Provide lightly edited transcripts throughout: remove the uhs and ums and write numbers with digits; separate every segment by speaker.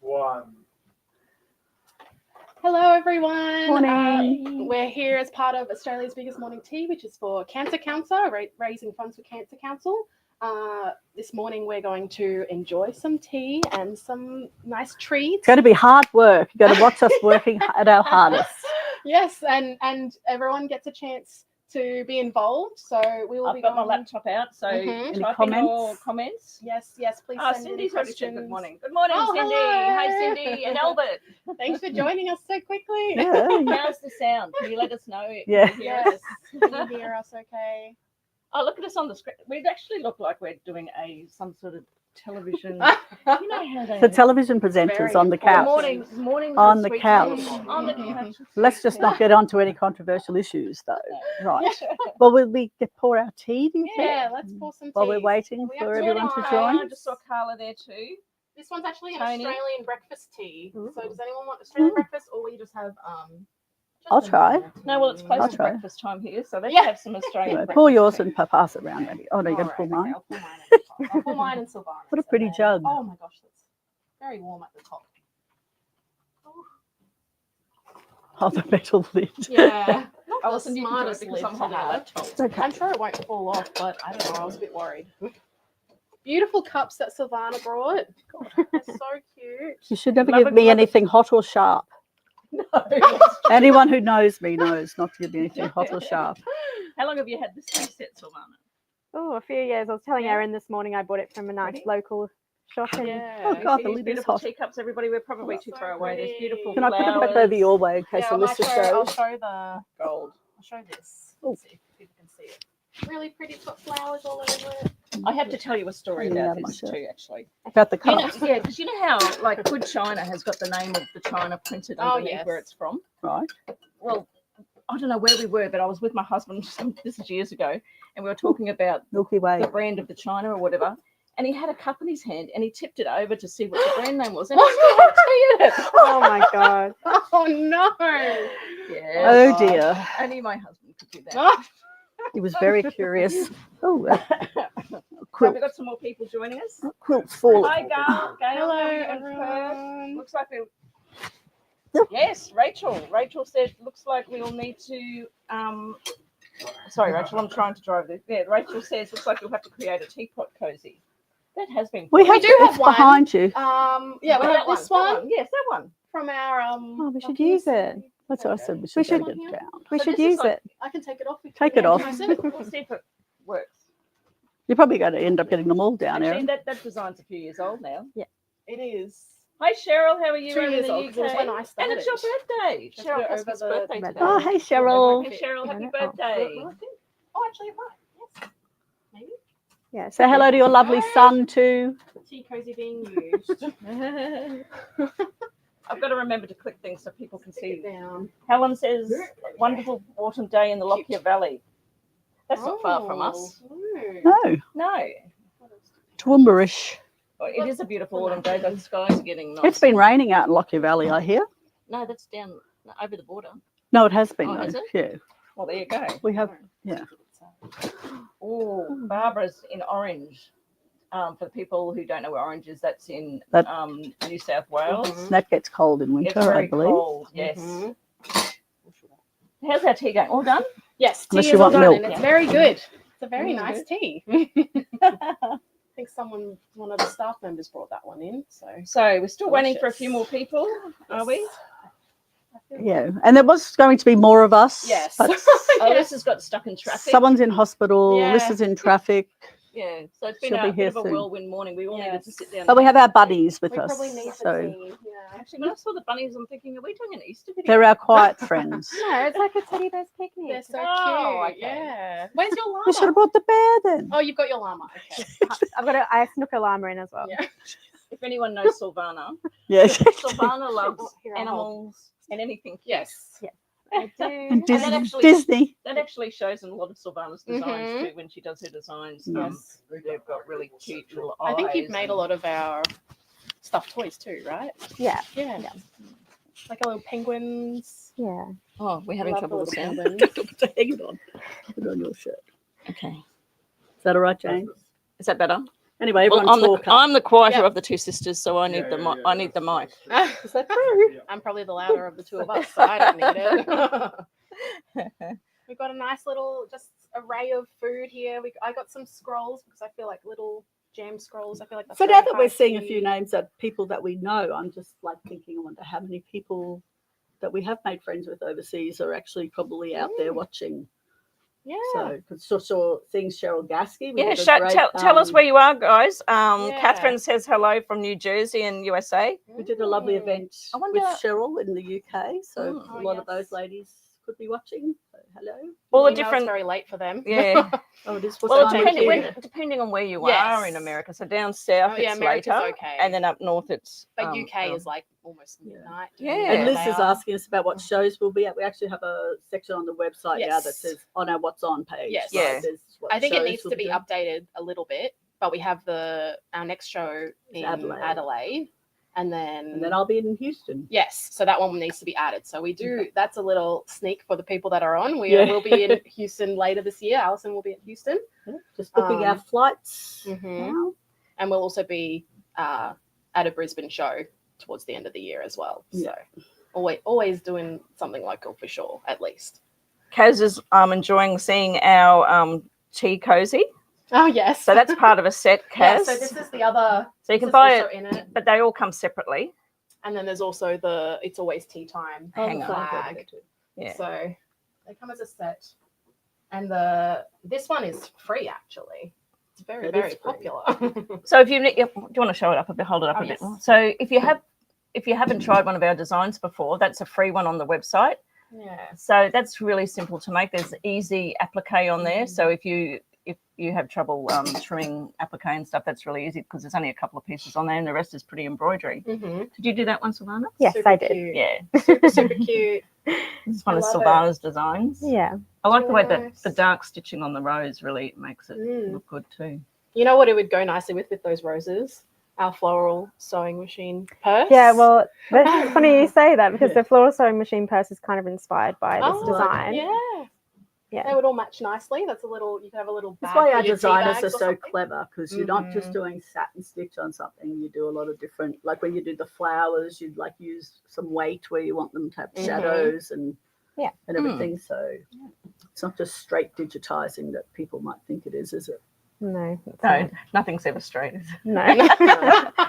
Speaker 1: One.
Speaker 2: Hello, everyone.
Speaker 3: Morning.
Speaker 2: We're here as part of Australia's biggest morning tea, which is for Cancer Council, raising funds for Cancer Council. This morning, we're going to enjoy some tea and some nice treats.
Speaker 3: It's going to be hard work. You're going to watch us working at our hardest.
Speaker 2: Yes, and everyone gets a chance to be involved. So we will
Speaker 4: I've got my laptop out, so
Speaker 3: Any
Speaker 4: type in your comments.
Speaker 2: Yes, please send
Speaker 4: Cindy's
Speaker 2: in
Speaker 4: already said
Speaker 2: questions.
Speaker 4: good morning. Good morning,
Speaker 2: Oh,
Speaker 4: Cindy.
Speaker 2: hello.
Speaker 4: Hi, Cindy and Albert.
Speaker 2: Thanks for joining us so quickly.
Speaker 3: Yeah.
Speaker 4: How's the sound? Can you let us know?
Speaker 3: Yeah.
Speaker 4: Can you hear
Speaker 2: Yes.
Speaker 4: us?
Speaker 2: Can you hear us okay?
Speaker 4: Oh, look at us on the screen. We actually look like we're doing some sort of television. You know how they
Speaker 3: The television presenters
Speaker 2: Very
Speaker 3: on the
Speaker 2: important.
Speaker 3: couch.
Speaker 4: Morning
Speaker 3: On
Speaker 4: with
Speaker 3: the
Speaker 4: Sweet
Speaker 3: couch.
Speaker 4: Pea. On the couch.
Speaker 3: Let's just not get onto any controversial issues, though. Right. Well, will we pour our tea, do you think?
Speaker 2: Yeah, let's pour some tea.
Speaker 3: While we're waiting
Speaker 2: We have
Speaker 3: for
Speaker 2: tea
Speaker 3: everyone to
Speaker 2: wine.
Speaker 3: join?
Speaker 4: I just saw Carla there too.
Speaker 2: This one's actually an
Speaker 4: Tony.
Speaker 2: Australian breakfast tea.
Speaker 3: Ooh.
Speaker 2: So does anyone want Australian breakfast, or we just have just
Speaker 3: I'll
Speaker 2: a
Speaker 3: try.
Speaker 2: normal tea?
Speaker 4: No, well, it's close
Speaker 3: I'll
Speaker 4: to
Speaker 3: try.
Speaker 4: breakfast time here, so let's
Speaker 2: Yeah.
Speaker 4: have some Australian
Speaker 3: Right,
Speaker 4: breakfast.
Speaker 3: pour yours
Speaker 4: tea.
Speaker 3: and pass it around, maybe. Oh, no, you're going to pour
Speaker 2: Alright,
Speaker 3: mine.
Speaker 2: okay, I'll pour mine at the top. I'll pour mine and Sylvana's.
Speaker 3: What a pretty
Speaker 2: and then-
Speaker 3: jug.
Speaker 2: Oh my gosh, that's very warm at the top.
Speaker 3: Oh, the metal lid.
Speaker 2: Yeah.
Speaker 4: Oh,
Speaker 2: The
Speaker 4: listen, you can do it
Speaker 2: smartest
Speaker 4: because
Speaker 2: lid
Speaker 4: I'm
Speaker 2: to
Speaker 4: holding a
Speaker 2: have.
Speaker 4: laptop.
Speaker 3: It's okay.
Speaker 2: I'm sure it won't fall off, but I don't know. I was a bit worried. Beautiful cups that Sylvana brought. They're so cute.
Speaker 3: You should never
Speaker 4: Love
Speaker 3: give
Speaker 4: it,
Speaker 3: me
Speaker 4: love it.
Speaker 3: anything hot or sharp.
Speaker 4: No.
Speaker 3: Anyone who knows me knows not to give me anything hot or sharp.
Speaker 4: How long have you had this tea set, Sylvana?
Speaker 5: Oh, a few years. I was telling
Speaker 4: Yeah.
Speaker 5: Erin this morning I bought it from a nice
Speaker 4: Pretty.
Speaker 5: local shop. And
Speaker 2: Yeah.
Speaker 3: Oh, God, the
Speaker 4: These
Speaker 3: lid is
Speaker 4: beautiful
Speaker 3: hot.
Speaker 4: teacups, everybody. We're probably
Speaker 2: Oh,
Speaker 4: too
Speaker 2: so
Speaker 4: far away. There's
Speaker 2: pretty.
Speaker 4: beautiful
Speaker 3: Can I put it back
Speaker 4: flowers.
Speaker 3: over your way in case
Speaker 2: Yeah,
Speaker 3: the
Speaker 2: I might
Speaker 3: listeners
Speaker 2: I'll
Speaker 3: show?
Speaker 2: show the.
Speaker 4: Gold.
Speaker 2: I'll show this.
Speaker 3: Oh.
Speaker 2: See if people can see it. Really pretty. It's got flowers all over it.
Speaker 4: I have to tell you a story
Speaker 3: Hanging out
Speaker 4: about
Speaker 3: of my
Speaker 4: this
Speaker 3: shirt.
Speaker 4: too, actually.
Speaker 3: About the
Speaker 4: You know,
Speaker 3: cups,
Speaker 4: yeah, because you know how like Good China has got the name of the China printed
Speaker 2: Oh,
Speaker 4: underneath
Speaker 2: yes.
Speaker 4: where it's from.
Speaker 3: right?
Speaker 4: Well, I don't know where we were, but I was with my husband. This is years ago, and we were talking about
Speaker 3: Milky Way.
Speaker 4: the brand of the China or whatever. And he had a cup in his hand, and he tipped it over to see what the brand name was, and he still it.
Speaker 5: oh my god!
Speaker 2: Oh no!
Speaker 4: Yeah.
Speaker 3: Oh
Speaker 2: gosh.
Speaker 3: dear.
Speaker 4: Only my husband could do that.
Speaker 2: Oh,
Speaker 3: He was very curious. Oh,
Speaker 4: Right,
Speaker 3: quilt.
Speaker 4: we've got some more people joining us.
Speaker 3: Quilt's falling.
Speaker 4: Hi, Gail.
Speaker 2: hello,
Speaker 4: how are you in Perth?
Speaker 2: everyone.
Speaker 4: Looks like we.
Speaker 3: Yep.
Speaker 4: Yes, Rachel. Rachel said, looks like we'll need to. Sorry, Rachel, I'm trying to drive this. Yeah, Rachel says, looks like we'll have to create a teapot cozy. That has been.
Speaker 3: We have
Speaker 2: do
Speaker 3: it's
Speaker 2: have one.
Speaker 3: behind you.
Speaker 2: Yeah, we
Speaker 4: Oh,
Speaker 2: have
Speaker 4: that
Speaker 2: this
Speaker 4: that
Speaker 2: one
Speaker 4: Yes, that one.
Speaker 2: from our
Speaker 3: Oh, we should
Speaker 2: can you
Speaker 3: use it.
Speaker 2: see?
Speaker 3: That's what I said. We
Speaker 5: We
Speaker 3: should
Speaker 5: should-
Speaker 3: take it down.
Speaker 5: We
Speaker 4: So
Speaker 5: should
Speaker 4: this is
Speaker 5: use
Speaker 4: like-
Speaker 5: it.
Speaker 2: I can take it off. if
Speaker 3: Take
Speaker 2: you
Speaker 3: it
Speaker 2: want.
Speaker 3: off.
Speaker 2: Can I see it?
Speaker 4: We'll see if it works.
Speaker 3: You're probably going to end up getting them all down,
Speaker 4: Actually,
Speaker 3: Erin.
Speaker 4: that design's a few years old now.
Speaker 2: It is.
Speaker 4: Hi, Cheryl. How are you
Speaker 2: 2
Speaker 4: over in
Speaker 2: years
Speaker 4: the
Speaker 2: old, 'cause it was
Speaker 4: UK?
Speaker 2: when I
Speaker 4: And
Speaker 2: started.
Speaker 4: it's your birthday.
Speaker 2: Let's
Speaker 4: Cheryl
Speaker 2: put it
Speaker 4: Casper's
Speaker 2: over the-
Speaker 4: birthday
Speaker 5: the-
Speaker 4: today.
Speaker 3: Oh, hey, Cheryl.
Speaker 4: Hey, Cheryl, happy
Speaker 5: Oh.
Speaker 4: birthday.
Speaker 2: Well, I think. Oh, actually, it might. Yes. Maybe.
Speaker 5: Yeah.
Speaker 3: Say hello to your lovely son, too.
Speaker 2: Tea cozy being used.
Speaker 4: I've got to remember to click things so people can
Speaker 2: Stick it
Speaker 4: see.
Speaker 2: down.
Speaker 4: Helen says, wonderful autumn day in the Lockyer Valley. That's not far from us.
Speaker 2: Oh,
Speaker 3: No,
Speaker 4: No.
Speaker 3: Toowoomba-ish.
Speaker 4: Oh, it is a beautiful autumn day. The skies are getting nice.
Speaker 3: It's been raining out in Lockyer Valley, I hear.
Speaker 4: No, that's down over the border.
Speaker 3: No, it has been.
Speaker 4: Oh,
Speaker 3: though.
Speaker 4: has it?
Speaker 3: Yeah,
Speaker 4: Well, there you go.
Speaker 3: we have. Yeah.
Speaker 4: Oh, Barbara's in Orange. For the people who don't know where Orange is, that's in
Speaker 3: That-
Speaker 4: New South Wales.
Speaker 2: Mhm.
Speaker 3: That gets cold in
Speaker 4: It's
Speaker 3: winter,
Speaker 4: very
Speaker 3: I believe.
Speaker 4: cold, yes.
Speaker 2: Mhm.
Speaker 4: How's our tea going? All done?
Speaker 2: Yes, tea
Speaker 3: Unless
Speaker 2: is
Speaker 3: you
Speaker 2: all
Speaker 3: want
Speaker 2: done,
Speaker 3: milk.
Speaker 2: and it's very good. It's a very
Speaker 4: Mm,
Speaker 2: nice
Speaker 4: good.
Speaker 2: tea. I think one of the staff members brought that one in. So
Speaker 4: So we're still waiting for a few more
Speaker 2: Delicious.
Speaker 4: people, are we?
Speaker 2: I feel
Speaker 3: Yeah, and there was going to be more of us.
Speaker 2: Yes.
Speaker 3: But
Speaker 4: Oh,
Speaker 2: Yes.
Speaker 4: this has got stuck in traffic.
Speaker 3: someone's in hospital.
Speaker 2: Yeah.
Speaker 3: This is in traffic.
Speaker 4: Yeah, so it's been
Speaker 3: She'll
Speaker 4: a
Speaker 3: be
Speaker 4: bit
Speaker 3: here
Speaker 4: of a
Speaker 3: soon.
Speaker 4: whirlwind morning. We all needed to
Speaker 2: Yes.
Speaker 4: sit down.
Speaker 3: But we have our buddies with
Speaker 2: We
Speaker 3: us.
Speaker 2: probably need the
Speaker 3: So
Speaker 2: tea. Yeah.
Speaker 4: Actually, when I saw the bunnies, I'm thinking, are we doing an Easter video?
Speaker 3: they're our quiet friends.
Speaker 5: No, it's like a teddy bear's
Speaker 2: They're
Speaker 5: picnic.
Speaker 2: so
Speaker 4: Oh,
Speaker 2: cute.
Speaker 4: okay.
Speaker 2: Yeah. Where's your llama?
Speaker 3: We should have brought the bear then.
Speaker 2: Oh, you've got your llama. Okay.
Speaker 5: I snuck a llama in as well.
Speaker 2: Yeah.
Speaker 4: If anyone knows Sylvana,
Speaker 3: Yes.
Speaker 4: Sylvana loves
Speaker 2: Oh, here, I'll hold.
Speaker 4: animals and anything.
Speaker 2: Yes.
Speaker 5: I do.
Speaker 3: And
Speaker 4: that
Speaker 3: Disney.
Speaker 4: actually-
Speaker 3: Disney.
Speaker 4: That actually shows in a lot of Sylvana's designs
Speaker 2: Mhm.
Speaker 4: too. When she does her designs,
Speaker 3: Yes.
Speaker 4: they've got really cute little eyes.
Speaker 2: I think you've made a
Speaker 4: and-
Speaker 2: lot of our stuffed toys too, right?
Speaker 5: Yeah.
Speaker 2: Yeah.
Speaker 5: Yeah.
Speaker 2: Like our little penguins.
Speaker 5: Yeah.
Speaker 4: Oh, we're having
Speaker 2: Love
Speaker 4: trouble
Speaker 2: the
Speaker 4: with
Speaker 2: little
Speaker 4: sound.
Speaker 2: penguins.
Speaker 3: Hang it on. Put it on your shirt.
Speaker 4: Okay,
Speaker 3: Is that all right, Jane?
Speaker 4: is that better?
Speaker 3: Anyway,
Speaker 4: Well,
Speaker 3: everyone talk up.
Speaker 4: I'm the quieter
Speaker 2: Yeah.
Speaker 4: of the two sisters, so I need the mic. I need the mic.
Speaker 3: Is that true?
Speaker 2: I'm probably the louder of the two of us, so I don't need it. We've got a nice little just array of food here. I got some scrolls because I feel like little jam scrolls. I feel like that's
Speaker 3: So
Speaker 2: very
Speaker 3: now that we're
Speaker 2: high
Speaker 3: seeing a
Speaker 2: tea.
Speaker 3: few names of people that we know, I'm just like thinking, I wonder how many people that we have made friends with overseas are actually probably out there watching.
Speaker 2: Yeah.
Speaker 3: So, because saw seeing Cheryl Gasky. We
Speaker 4: Yeah,
Speaker 3: did a great,
Speaker 4: tell us where you are, guys.
Speaker 2: Yeah.
Speaker 4: Catherine says hello from New Jersey and USA.
Speaker 3: we did a lovely event
Speaker 4: I wonder-
Speaker 3: with Cheryl in the UK. So
Speaker 4: Mm.
Speaker 3: a lot of
Speaker 2: Oh,
Speaker 3: those
Speaker 2: yes.
Speaker 3: ladies could be watching. So, hello.
Speaker 4: All the
Speaker 2: We know it's
Speaker 4: different,
Speaker 2: very late for them.
Speaker 4: yeah.
Speaker 3: Oh, it is for
Speaker 4: Well,
Speaker 3: time
Speaker 2: thank
Speaker 3: of
Speaker 2: you.
Speaker 3: year.
Speaker 4: depending on where you
Speaker 2: Yes.
Speaker 4: are in America. So down south,
Speaker 2: Oh, yeah,
Speaker 4: it's
Speaker 2: America's
Speaker 4: later,
Speaker 2: okay.
Speaker 4: and then up north, it's.
Speaker 2: But UK
Speaker 4: early.
Speaker 2: is like almost
Speaker 3: Yeah.
Speaker 2: midnight.
Speaker 4: Yeah.
Speaker 2: depending
Speaker 3: And
Speaker 2: on
Speaker 3: Liz
Speaker 2: where
Speaker 3: is
Speaker 2: they are.
Speaker 3: asking us about what shows we'll be at. We actually have a section on the website now that
Speaker 2: Yes.
Speaker 3: says on our What's On page.
Speaker 2: Yes.
Speaker 3: right?
Speaker 4: Yeah.
Speaker 3: There's what
Speaker 2: I think it
Speaker 3: shows
Speaker 2: needs
Speaker 3: we'll
Speaker 2: to be
Speaker 3: doing.
Speaker 2: updated a little bit, but we have our next show in Adelaide, and
Speaker 3: And then I'll be in Houston.
Speaker 2: yes, so that one needs to be added. So we do. That's a little sneak for the people that are on. We
Speaker 3: Yeah.
Speaker 2: will be in Houston later this year. Alison will be at Houston,
Speaker 3: Yeah, just booking our flights
Speaker 2: mhm.
Speaker 3: now.
Speaker 2: and we'll also be at a Brisbane show towards the end of the year as well.
Speaker 3: Yeah.
Speaker 2: So always doing something local for sure, at least.
Speaker 4: Kaz is enjoying seeing our tea cozy.
Speaker 2: Oh yes.
Speaker 4: So that's part of a set, Kaz.
Speaker 2: yeah. So this is the other.
Speaker 4: So you
Speaker 2: this
Speaker 4: can
Speaker 2: is
Speaker 4: buy
Speaker 2: also
Speaker 4: it,
Speaker 2: in it.
Speaker 4: but they all come separately.
Speaker 2: And then there's also the It's Always Tea Time
Speaker 4: Hang on.
Speaker 2: flag.
Speaker 4: Yeah.
Speaker 2: So they come as a set. And this one is free actually. It's very,
Speaker 3: It
Speaker 2: very
Speaker 3: is free.
Speaker 2: popular.
Speaker 4: So if do you want to show it up a bit? Hold it up
Speaker 2: Oh,
Speaker 4: a bit
Speaker 2: yes.
Speaker 4: more. So if you haven't tried one of our designs before, that's a free one on the website.
Speaker 2: yeah.
Speaker 4: So that's really simple to make. There's easy applique on there. So if you have trouble trimming applique and stuff, that's really easy because there's only a couple of pieces on there and the rest is pretty embroidery.
Speaker 2: Mm-hmm.
Speaker 4: Did you do that one, Silvana?
Speaker 5: Yes,
Speaker 2: Super
Speaker 5: I did.
Speaker 2: Cute.
Speaker 4: Yeah.
Speaker 2: Super, super cute.
Speaker 4: It's one
Speaker 2: I
Speaker 4: of
Speaker 2: love it.
Speaker 4: Silvana's designs.
Speaker 5: Yeah.
Speaker 4: I like the way
Speaker 2: Very
Speaker 4: that
Speaker 2: nice.
Speaker 4: the dark stitching on the rose really makes it
Speaker 2: Mm.
Speaker 4: look good too.
Speaker 2: You know what it would go nicely with those roses? Our floral sewing machine purse.
Speaker 5: Yeah, well, that's funny you say that because
Speaker 3: Yeah.
Speaker 5: the floral sewing machine purse is kind of inspired by this
Speaker 2: Oh,
Speaker 5: design.
Speaker 2: Yeah.
Speaker 5: Yeah.
Speaker 2: They would all match nicely. That's a little. You can have a little.
Speaker 3: That's
Speaker 2: bag
Speaker 3: why
Speaker 2: for
Speaker 3: our
Speaker 2: your tea
Speaker 3: designers
Speaker 2: bags
Speaker 3: are
Speaker 2: or
Speaker 3: so
Speaker 2: something.
Speaker 3: clever because you're not just
Speaker 2: Mhm.
Speaker 3: doing satin stitch on something. You do a lot of different, like when you do the flowers, you'd like use some weight where you want them to have
Speaker 2: Mhm.
Speaker 3: shadows and
Speaker 5: Yeah.
Speaker 3: and everything. So it's not just straight digitizing that people might think it is it?
Speaker 5: No, it's
Speaker 4: No,
Speaker 5: not.
Speaker 4: nothing's ever straight, is it?
Speaker 5: No,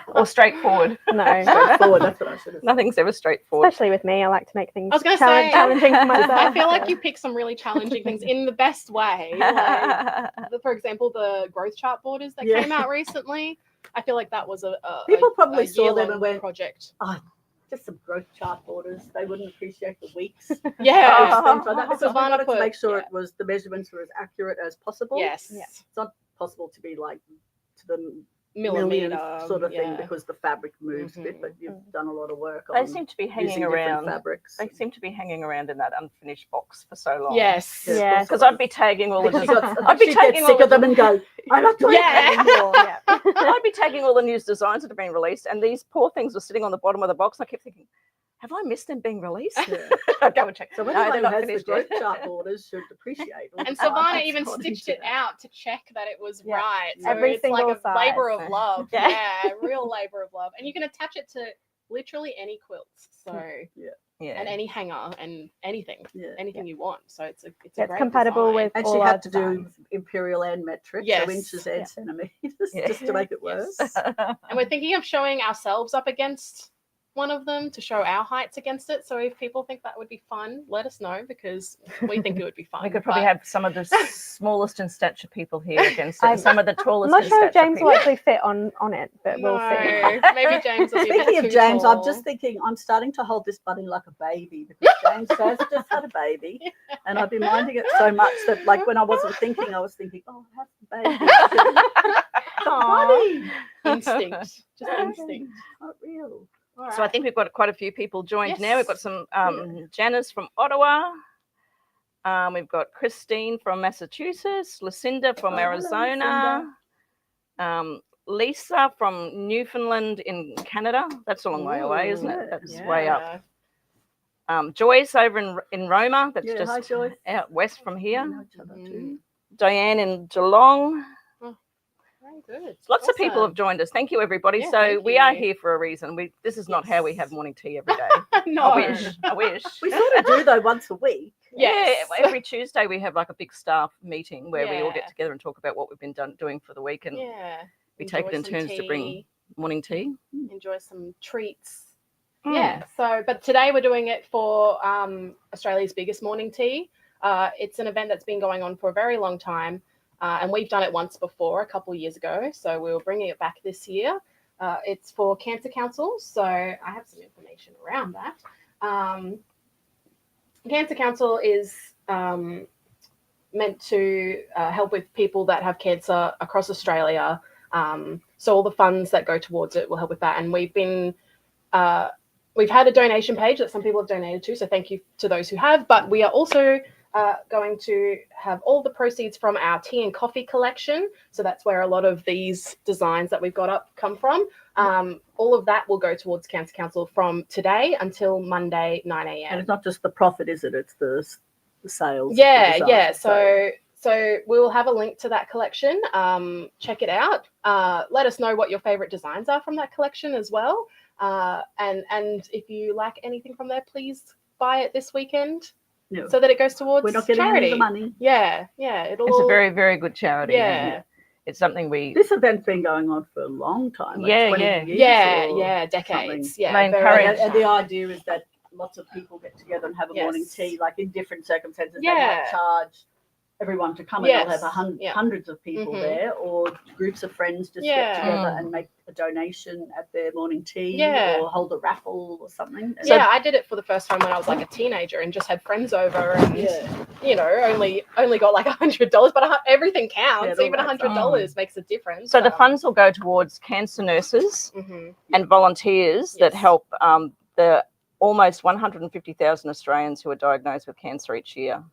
Speaker 4: Or straightforward.
Speaker 5: no.
Speaker 3: Straightforward. That's what I should have said.
Speaker 4: Nothing's ever straightforward.
Speaker 5: Especially with me, I like to make things
Speaker 2: I was gonna say-
Speaker 5: challenging for myself.
Speaker 2: I feel like you pick some really challenging things in the best way. Like, for example, the growth chart borders that
Speaker 3: Yeah.
Speaker 2: came out recently. I feel like that was a
Speaker 3: People probably
Speaker 2: a
Speaker 3: saw them
Speaker 2: year-long
Speaker 3: and went,
Speaker 2: project.
Speaker 3: just some growth chart borders. They wouldn't appreciate the weeks.
Speaker 2: Yeah.
Speaker 3: Things like that. Because we
Speaker 2: Savannah
Speaker 3: wanted to
Speaker 2: put-
Speaker 3: make sure
Speaker 2: yeah.
Speaker 3: it was the measurements were as accurate as possible.
Speaker 2: Yes.
Speaker 5: Yeah.
Speaker 3: It's not possible to be like to the
Speaker 2: Millimeter
Speaker 3: millionth sort of thing
Speaker 2: yeah.
Speaker 3: because the fabric moves a bit, but you've done a lot of work
Speaker 4: They
Speaker 3: on
Speaker 4: seem to be
Speaker 3: using
Speaker 4: hanging
Speaker 3: different
Speaker 4: around.
Speaker 3: fabrics.
Speaker 4: They seem to be hanging around in that unfinished box for so long.
Speaker 2: Yes.
Speaker 3: Yeah, of
Speaker 5: Yeah.
Speaker 3: course
Speaker 4: Because
Speaker 3: it
Speaker 4: I'd
Speaker 3: is.
Speaker 4: be tagging all the
Speaker 3: Because
Speaker 4: designs.
Speaker 3: I'd
Speaker 4: I'd be
Speaker 3: be
Speaker 4: tagging all
Speaker 3: sick of
Speaker 4: the
Speaker 3: them and go, I'm not doing
Speaker 2: Yeah.
Speaker 3: that anymore.
Speaker 5: Yeah.
Speaker 4: I'd be tagging all the new designs that have been released, and these poor things were sitting on the bottom of the box. And I kept thinking, have I missed them being released?
Speaker 3: Yeah.
Speaker 4: I'd go and check.
Speaker 3: So
Speaker 4: No,
Speaker 3: anyone
Speaker 4: they're
Speaker 3: who
Speaker 4: not
Speaker 3: has the
Speaker 4: finished
Speaker 3: growth
Speaker 4: yet.
Speaker 3: chart borders should appreciate all
Speaker 2: And
Speaker 3: the hard
Speaker 2: Savannah
Speaker 3: that's
Speaker 2: even
Speaker 3: gone
Speaker 2: stitched
Speaker 3: into
Speaker 2: it
Speaker 3: that.
Speaker 2: out to check that it was
Speaker 5: Yeah.
Speaker 2: right. So
Speaker 5: Every
Speaker 2: it's like
Speaker 5: single
Speaker 2: a labor
Speaker 5: size.
Speaker 2: of love.
Speaker 5: Yeah.
Speaker 2: Yeah, real labor of love. And you can attach it to literally any quilts. So
Speaker 4: Yeah.
Speaker 2: and any hanger and anything.
Speaker 3: Yeah.
Speaker 2: Anything you want. So it's a
Speaker 5: It's
Speaker 2: great
Speaker 5: compatible
Speaker 2: design.
Speaker 5: with
Speaker 3: And she
Speaker 5: all our
Speaker 3: had to do
Speaker 5: designs.
Speaker 3: imperial and metric,
Speaker 2: Yes.
Speaker 3: so inches and
Speaker 5: Yeah.
Speaker 3: centimeters,
Speaker 4: Yeah.
Speaker 3: just to make it work.
Speaker 2: Yes. And we're thinking of showing ourselves up against one of them to show our heights against it. So if people think that would be fun, let us know because we think it would be fun.
Speaker 4: We could probably
Speaker 2: But-
Speaker 4: have some of the smallest in stature people here against it,
Speaker 5: I'm-
Speaker 4: and some of the
Speaker 5: I'm
Speaker 4: tallest
Speaker 5: not
Speaker 4: in
Speaker 5: sure if
Speaker 4: stature
Speaker 5: James
Speaker 4: people.
Speaker 5: will actually fit on it, but we'll see.
Speaker 2: No, maybe James will be a bit
Speaker 3: Speaking of
Speaker 2: too
Speaker 3: James,
Speaker 2: tall.
Speaker 3: I'm just thinking I'm starting to hold this bunny like a baby because James has just had a baby, and I've been minding it so much that, like, when I wasn't thinking, I was thinking, oh, I have the baby.
Speaker 2: Aw.
Speaker 3: Bunny,
Speaker 2: Instinct. Just instinct.
Speaker 3: not real.
Speaker 2: All
Speaker 4: So I
Speaker 2: right.
Speaker 4: think we've got quite a few people joined now. We've got
Speaker 2: Yes.
Speaker 4: some Janice from Ottawa. We've got Christine from Massachusetts, Lucinda from
Speaker 3: Oh, hello,
Speaker 4: Arizona, Lisa from Newfoundland in Canada. That's a long way away, isn't
Speaker 3: Ooh,
Speaker 4: it? That's way up.
Speaker 2: Yeah.
Speaker 4: Joyce over in Roma. That's
Speaker 3: Yeah, hi,
Speaker 4: just
Speaker 3: Joyce.
Speaker 4: out west from
Speaker 3: We
Speaker 4: here.
Speaker 3: know each other too.
Speaker 4: Diane in Geelong.
Speaker 2: good.
Speaker 4: Lots of people have
Speaker 2: Awesome.
Speaker 4: joined us. Thank you, everybody.
Speaker 2: Yeah,
Speaker 4: so
Speaker 2: thank
Speaker 4: we are
Speaker 2: you.
Speaker 4: here for a reason. This is not how we have
Speaker 2: Yes.
Speaker 4: morning tea every day.
Speaker 2: No.
Speaker 4: I wish. I wish.
Speaker 3: We sort of do though once a week.
Speaker 2: Yes.
Speaker 4: Yeah, every Tuesday we have like a big staff meeting where we all get
Speaker 2: Yeah.
Speaker 4: together and talk about what we've been doing for the week, and
Speaker 2: Yeah.
Speaker 4: we take it in
Speaker 2: Enjoy some
Speaker 4: turns to bring
Speaker 2: tea,
Speaker 4: morning tea.
Speaker 2: enjoy some treats.
Speaker 4: Mm.
Speaker 2: Yeah. So, but today we're doing it for Australia's biggest morning tea. It's an event that's been going on for a very long time, and we've done it once before, a couple of years ago. So we were bringing it back this year. It's for cancer councils. So I have some information around that. Cancer Council is meant to help with people that have cancer across Australia. So all the funds that go towards it will help with that. And we've had a donation page that some people have donated to. So thank you to those who have. But we are also going to have all the proceeds from our tea and coffee collection. So that's where a lot of these designs that we've got up come from. All of that will go towards Cancer Council from today until Monday, 9
Speaker 3: And
Speaker 2: a.m.
Speaker 3: it's not just the profit, is it? It's the sales. of the
Speaker 2: Yeah,
Speaker 3: design.
Speaker 2: yeah. So we will have a link to that collection. Check it out. Let us know what your favorite designs are from that collection as well. And if you like anything from there, please buy it this weekend
Speaker 3: Yeah.
Speaker 2: so that it goes towards
Speaker 3: We're not getting
Speaker 2: charity.
Speaker 3: any of the money.
Speaker 2: Yeah.
Speaker 4: It's a very, very good charity.
Speaker 2: Yeah.
Speaker 4: and it's something we.
Speaker 3: This event's been going on for a long time. Like
Speaker 4: Yeah,
Speaker 3: 20
Speaker 4: yeah.
Speaker 3: years or
Speaker 2: decades.
Speaker 3: something.
Speaker 2: Yeah,
Speaker 4: They
Speaker 2: very
Speaker 4: encourage-
Speaker 3: And the idea is that lots of people get together and have a morning
Speaker 2: Yes.
Speaker 3: tea, like in different circumstances. They
Speaker 2: Yeah.
Speaker 3: might charge everyone to come and
Speaker 2: Yes.
Speaker 3: they'll have
Speaker 2: Yeah.
Speaker 3: hundreds of people
Speaker 2: Mhm.
Speaker 3: there, or groups of friends just
Speaker 2: Yeah.
Speaker 3: get together
Speaker 4: Mm.
Speaker 3: and make a donation at their morning tea,
Speaker 2: Yeah.
Speaker 3: or hold a raffle or something. And
Speaker 2: Yeah, I did it for the first time when I was like a teenager and just had friends over and
Speaker 3: yeah.
Speaker 2: only got like $100, but everything counts.
Speaker 3: Yeah, it all
Speaker 2: Even
Speaker 3: adds up.
Speaker 2: $100 makes a difference.
Speaker 4: So the funds will go towards cancer nurses
Speaker 2: hmm
Speaker 4: and volunteers that
Speaker 2: Yes.
Speaker 4: help the almost 150,000 Australians who are diagnosed with cancer each year,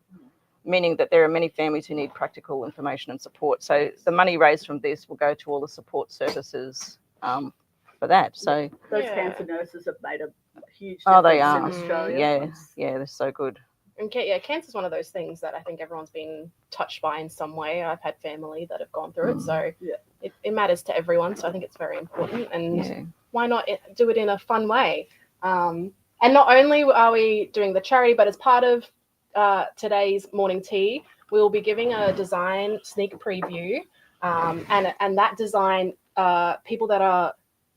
Speaker 4: meaning that there are many families who need practical information and support. So the money raised from this will go to all the support services for that. So
Speaker 3: Those
Speaker 2: Yeah.
Speaker 3: cancer nurses have made a huge difference
Speaker 4: Oh, they
Speaker 3: in
Speaker 4: are.
Speaker 3: Australia.
Speaker 4: yeah, they're so good.
Speaker 2: And cancer is one of those things that I think everyone's been touched by in some way. I've had family that have gone through it, so
Speaker 3: Yeah.
Speaker 2: it matters to everyone. So I think it's very important, and
Speaker 4: Yeah.
Speaker 2: why not do it in a fun way? And not only are we doing the charity, but as part of today's morning tea, we will be giving a design sneak preview, and that design, people that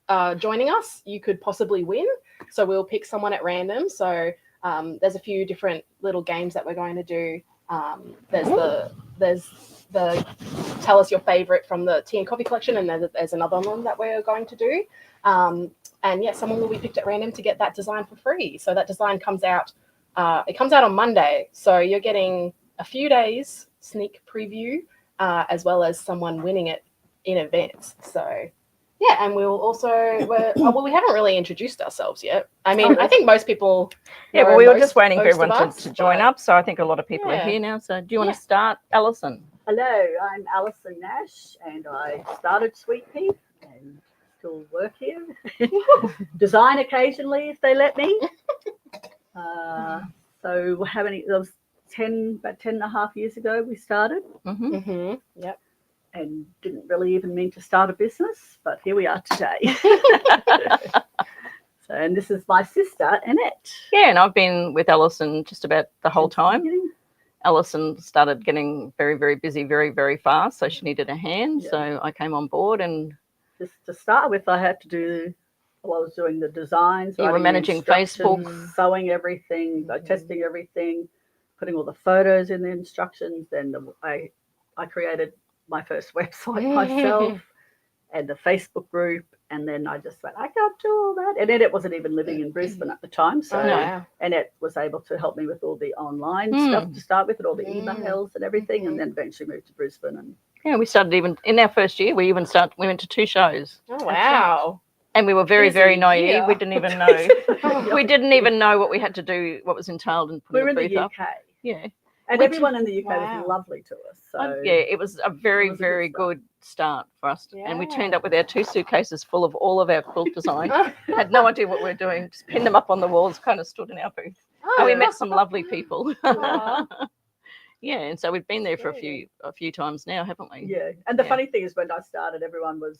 Speaker 2: are joining us, you could possibly win. So we'll pick someone at random. So there's a few different little games that we're going to do. There's the tell us your favorite from the tea and coffee collection, and there's another one that we're going to do. And yeah, someone will be picked at random to get that design for free. So that design comes out. It comes out on Monday, so you're getting a few days sneak preview, as well as someone winning it in advance. So yeah, and we'll also we haven't really introduced ourselves yet. I mean, I think most people.
Speaker 4: Yeah,
Speaker 2: know
Speaker 4: well, we were
Speaker 2: most
Speaker 4: just waiting for
Speaker 2: of
Speaker 4: everyone
Speaker 2: us,
Speaker 4: to join
Speaker 2: but-
Speaker 4: up. So I think a lot of people are
Speaker 2: Yeah.
Speaker 4: here now. So do you want
Speaker 2: Yeah.
Speaker 4: to start, Alison?
Speaker 3: Hello, I'm Alison Nash, and I started Sweet Pea and still work here. Design occasionally if they let me. So how many? It was about 10 and a half years ago we started,
Speaker 4: Mm-hmm.
Speaker 2: Mm-hmm. Yep.
Speaker 3: and didn't really even mean to start a business, but here we are today. So, and this is my sister, Annette.
Speaker 4: Yeah, and I've been with Alison just about the whole
Speaker 3: Since the
Speaker 4: time.
Speaker 3: beginning.
Speaker 4: Alison started getting very, very busy very, very fast, so she needed a hand.
Speaker 3: Yeah.
Speaker 4: So I came on board, and
Speaker 3: Just to start with, I had to do. Well, I was doing the designs.
Speaker 4: You were
Speaker 3: writing the
Speaker 4: managing
Speaker 3: instructions,
Speaker 2: Facebook.
Speaker 3: sewing everything,
Speaker 2: Mhm.
Speaker 3: testing everything, putting all the photos in the instructions. Then I created my first website myself and the Facebook group. And then I just went, I can't do all that. And Annette wasn't even living in Brisbane at the time. So
Speaker 2: Oh, wow.
Speaker 3: Annette was able to help me with all the online
Speaker 4: Mm.
Speaker 3: stuff to start with, and all the
Speaker 2: Mm.
Speaker 3: emails and everything.
Speaker 2: Mhm.
Speaker 3: And then eventually moved to Brisbane. And
Speaker 4: yeah, we started even in our first year. We went to 2 shows,
Speaker 2: Oh, wow.
Speaker 4: and we were very, very
Speaker 2: Busy
Speaker 4: naive.
Speaker 2: year.
Speaker 4: We didn't even know. We didn't even know what we had to do, what was entailed in
Speaker 3: we
Speaker 4: putting
Speaker 3: were
Speaker 4: a
Speaker 3: in the
Speaker 4: booth up.
Speaker 3: UK.
Speaker 4: Yeah.
Speaker 3: And
Speaker 4: Which-
Speaker 3: everyone in the UK
Speaker 2: Wow.
Speaker 3: was lovely to us. So
Speaker 4: Yeah, it was a very,
Speaker 3: It was a good
Speaker 4: very
Speaker 3: start.
Speaker 4: good start for us. And we
Speaker 2: Yeah.
Speaker 4: turned up with our 2 suitcases full of all of our quilt designs. Had no idea what we were doing. Just pinned them up on the walls, kind of stood in our booth. And we met some lovely people.
Speaker 2: Aw.
Speaker 4: Yeah, and so we've been there for
Speaker 2: Good.
Speaker 4: a few times now, haven't we?
Speaker 3: Yeah. And the
Speaker 4: Yeah.
Speaker 3: funny thing is, when I started, everyone was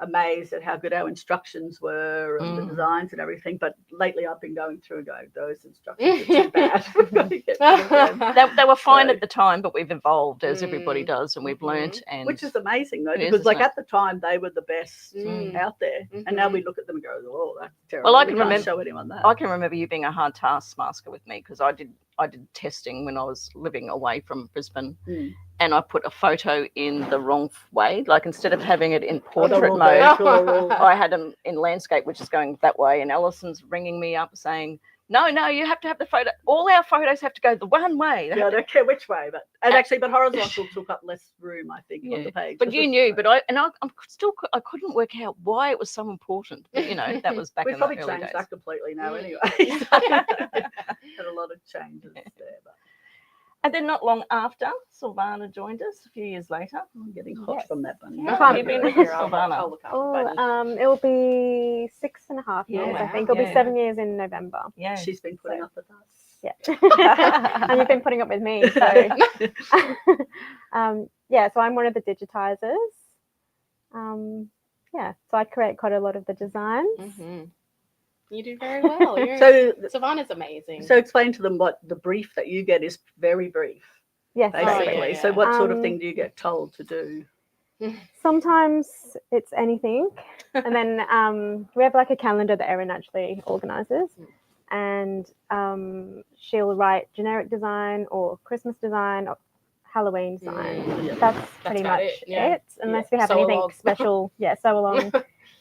Speaker 3: amazed at how good our instructions were and the designs and everything. But lately I've been going through and going, those instructions are too bad. We've got to get rid of them.
Speaker 4: They were fine
Speaker 3: So-
Speaker 4: at the time, but we've evolved as everybody does, and we've learnt. And
Speaker 3: Which is amazing, though,
Speaker 4: It is,
Speaker 3: because like
Speaker 4: isn't it?
Speaker 3: at the time they were the best
Speaker 2: Mm.
Speaker 3: out there. And now we look at them and go, oh, that's terrible.
Speaker 4: Well, I
Speaker 3: We
Speaker 4: can
Speaker 3: can't
Speaker 4: remember-
Speaker 3: show anyone that.
Speaker 4: I can remember you being a hard taskmaster with me because I did testing when I was living away from Brisbane, and I put a photo in the wrong way. Like instead of having it in portrait mode, I had them in landscape, which is going that way. And Alison's ringing me up saying, no, you have to have the photo. All our photos have to go the one way. They
Speaker 3: Yeah, I
Speaker 4: have to-
Speaker 3: don't care which way, but but horizontal took up less room, I think, on
Speaker 4: Yeah.
Speaker 3: the page.
Speaker 4: But you knew, but I couldn't work out why it was so important. But that was back
Speaker 3: We've
Speaker 4: in the
Speaker 3: probably
Speaker 4: early
Speaker 3: changed
Speaker 4: days.
Speaker 3: that completely now, anyway. Had a lot of changes there, but
Speaker 4: And then not long after, Silvana joined us a few years later.
Speaker 3: I'm getting hot
Speaker 5: Yes.
Speaker 3: from that bunny.
Speaker 4: How
Speaker 5: long
Speaker 4: have you been with
Speaker 2: Here, I'll
Speaker 4: Silvana?
Speaker 2: look up the bunny.
Speaker 5: Oh, it'll be 6.5 years.
Speaker 4: Yeah,
Speaker 5: I think
Speaker 4: wow.
Speaker 5: it'll be
Speaker 4: Yeah.
Speaker 5: 7 years in November.
Speaker 4: Yeah.
Speaker 3: She's been putting up with us.
Speaker 5: Yeah, and you've been putting up with me. So, so I'm one of the digitizers. So I create quite a lot of the designs.
Speaker 2: You do very well.
Speaker 3: So,
Speaker 2: Savannah's amazing.
Speaker 3: so explain to them what the brief that you get is. Very brief,
Speaker 5: Yes,
Speaker 3: basically.
Speaker 2: yeah.
Speaker 3: So what sort of
Speaker 5: Um,
Speaker 3: thing do you get told to do?
Speaker 5: sometimes it's anything, and then we have like a calendar that Erin actually organizes, and she'll write generic design or Christmas design or Halloween design.
Speaker 3: Yeah.
Speaker 5: That's pretty
Speaker 2: about
Speaker 5: much
Speaker 2: it, yeah.
Speaker 5: it, unless we have
Speaker 2: Sew
Speaker 5: anything
Speaker 2: along.
Speaker 5: special. Yeah, sew along.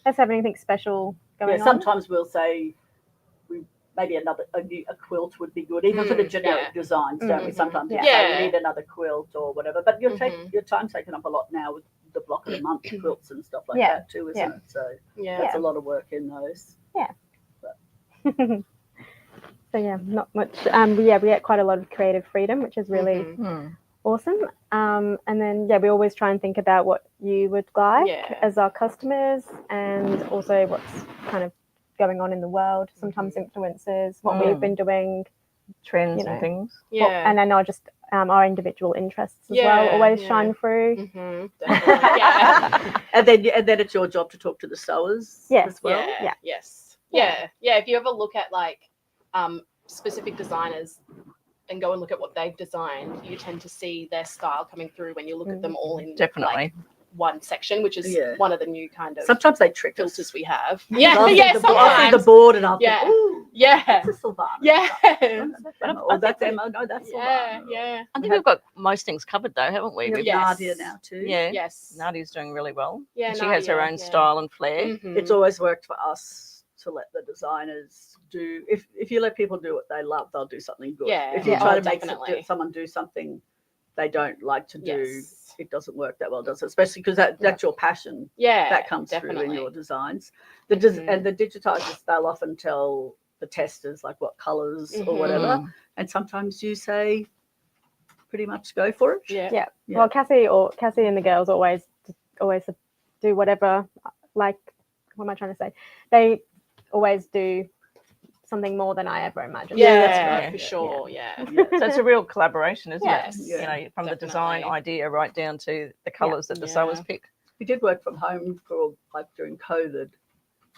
Speaker 5: Let's have anything special going
Speaker 3: Yeah,
Speaker 5: on.
Speaker 3: sometimes we'll say maybe a quilt would be good, even for the generic designs, don't we? Sometimes we say
Speaker 2: Yeah.
Speaker 3: we need another quilt or whatever. But your time taken up a lot now with the block of the month quilts and stuff like that too, isn't it? So that's a lot of work in those.
Speaker 5: So yeah, not much. We get quite a lot of creative freedom, which is really awesome. And then we always try and think about what you would like as our customers, and also what's kind of going on in the world. Sometimes influences what we've been doing,
Speaker 4: Trends and things.
Speaker 5: and then not just our individual interests as well. Always shine through.
Speaker 3: And then it's your job to talk to the sewers as well.
Speaker 2: If you ever look at like specific designers and go and look at what they've designed, you tend to see their style coming through when you look at them all in like one section, which is one of the new kind of
Speaker 3: Sometimes they trick us.
Speaker 2: filters we have.
Speaker 3: I'll see the
Speaker 2: Sometimes.
Speaker 3: board and I'll think, ooh,
Speaker 2: Yeah.
Speaker 3: that's a Silvana.
Speaker 2: Yes.
Speaker 3: Oh, that's Emma. No, that's Silvana.
Speaker 2: Yeah.
Speaker 4: I think we've got most things covered though, haven't we?
Speaker 3: We have
Speaker 2: Yes.
Speaker 3: Nadia now too.
Speaker 4: Yeah.
Speaker 2: Yes.
Speaker 4: Nadia's doing really well.
Speaker 2: Yeah,
Speaker 4: And she has her
Speaker 2: Nadia,
Speaker 4: own style and flair.
Speaker 3: It's always worked for us to let the designers do. If you let people do what they love, they'll do something good.
Speaker 2: Yeah.
Speaker 3: If you try to make
Speaker 2: definitely.
Speaker 3: someone do something they don't like to do, it doesn't work that well, does it? Especially because that's your passion.
Speaker 2: Yeah.
Speaker 3: That comes
Speaker 2: definitely.
Speaker 3: through in your designs. And the digitizers, they'll often tell the testers like what colors or whatever. And sometimes you say, pretty much go for it.
Speaker 2: Yeah.
Speaker 5: Well, Cassie and the girls always do whatever. Like, what am I trying to say? They always do something more than I ever imagined.
Speaker 2: Yeah,
Speaker 3: that's right.
Speaker 2: for sure. Yeah.
Speaker 4: So it's a real collaboration, isn't
Speaker 2: Yes.
Speaker 4: it?
Speaker 3: Yeah.
Speaker 4: From the design
Speaker 2: Definitely.
Speaker 4: idea right down to the colours that the sewers pick.
Speaker 3: We did work from home for like during COVID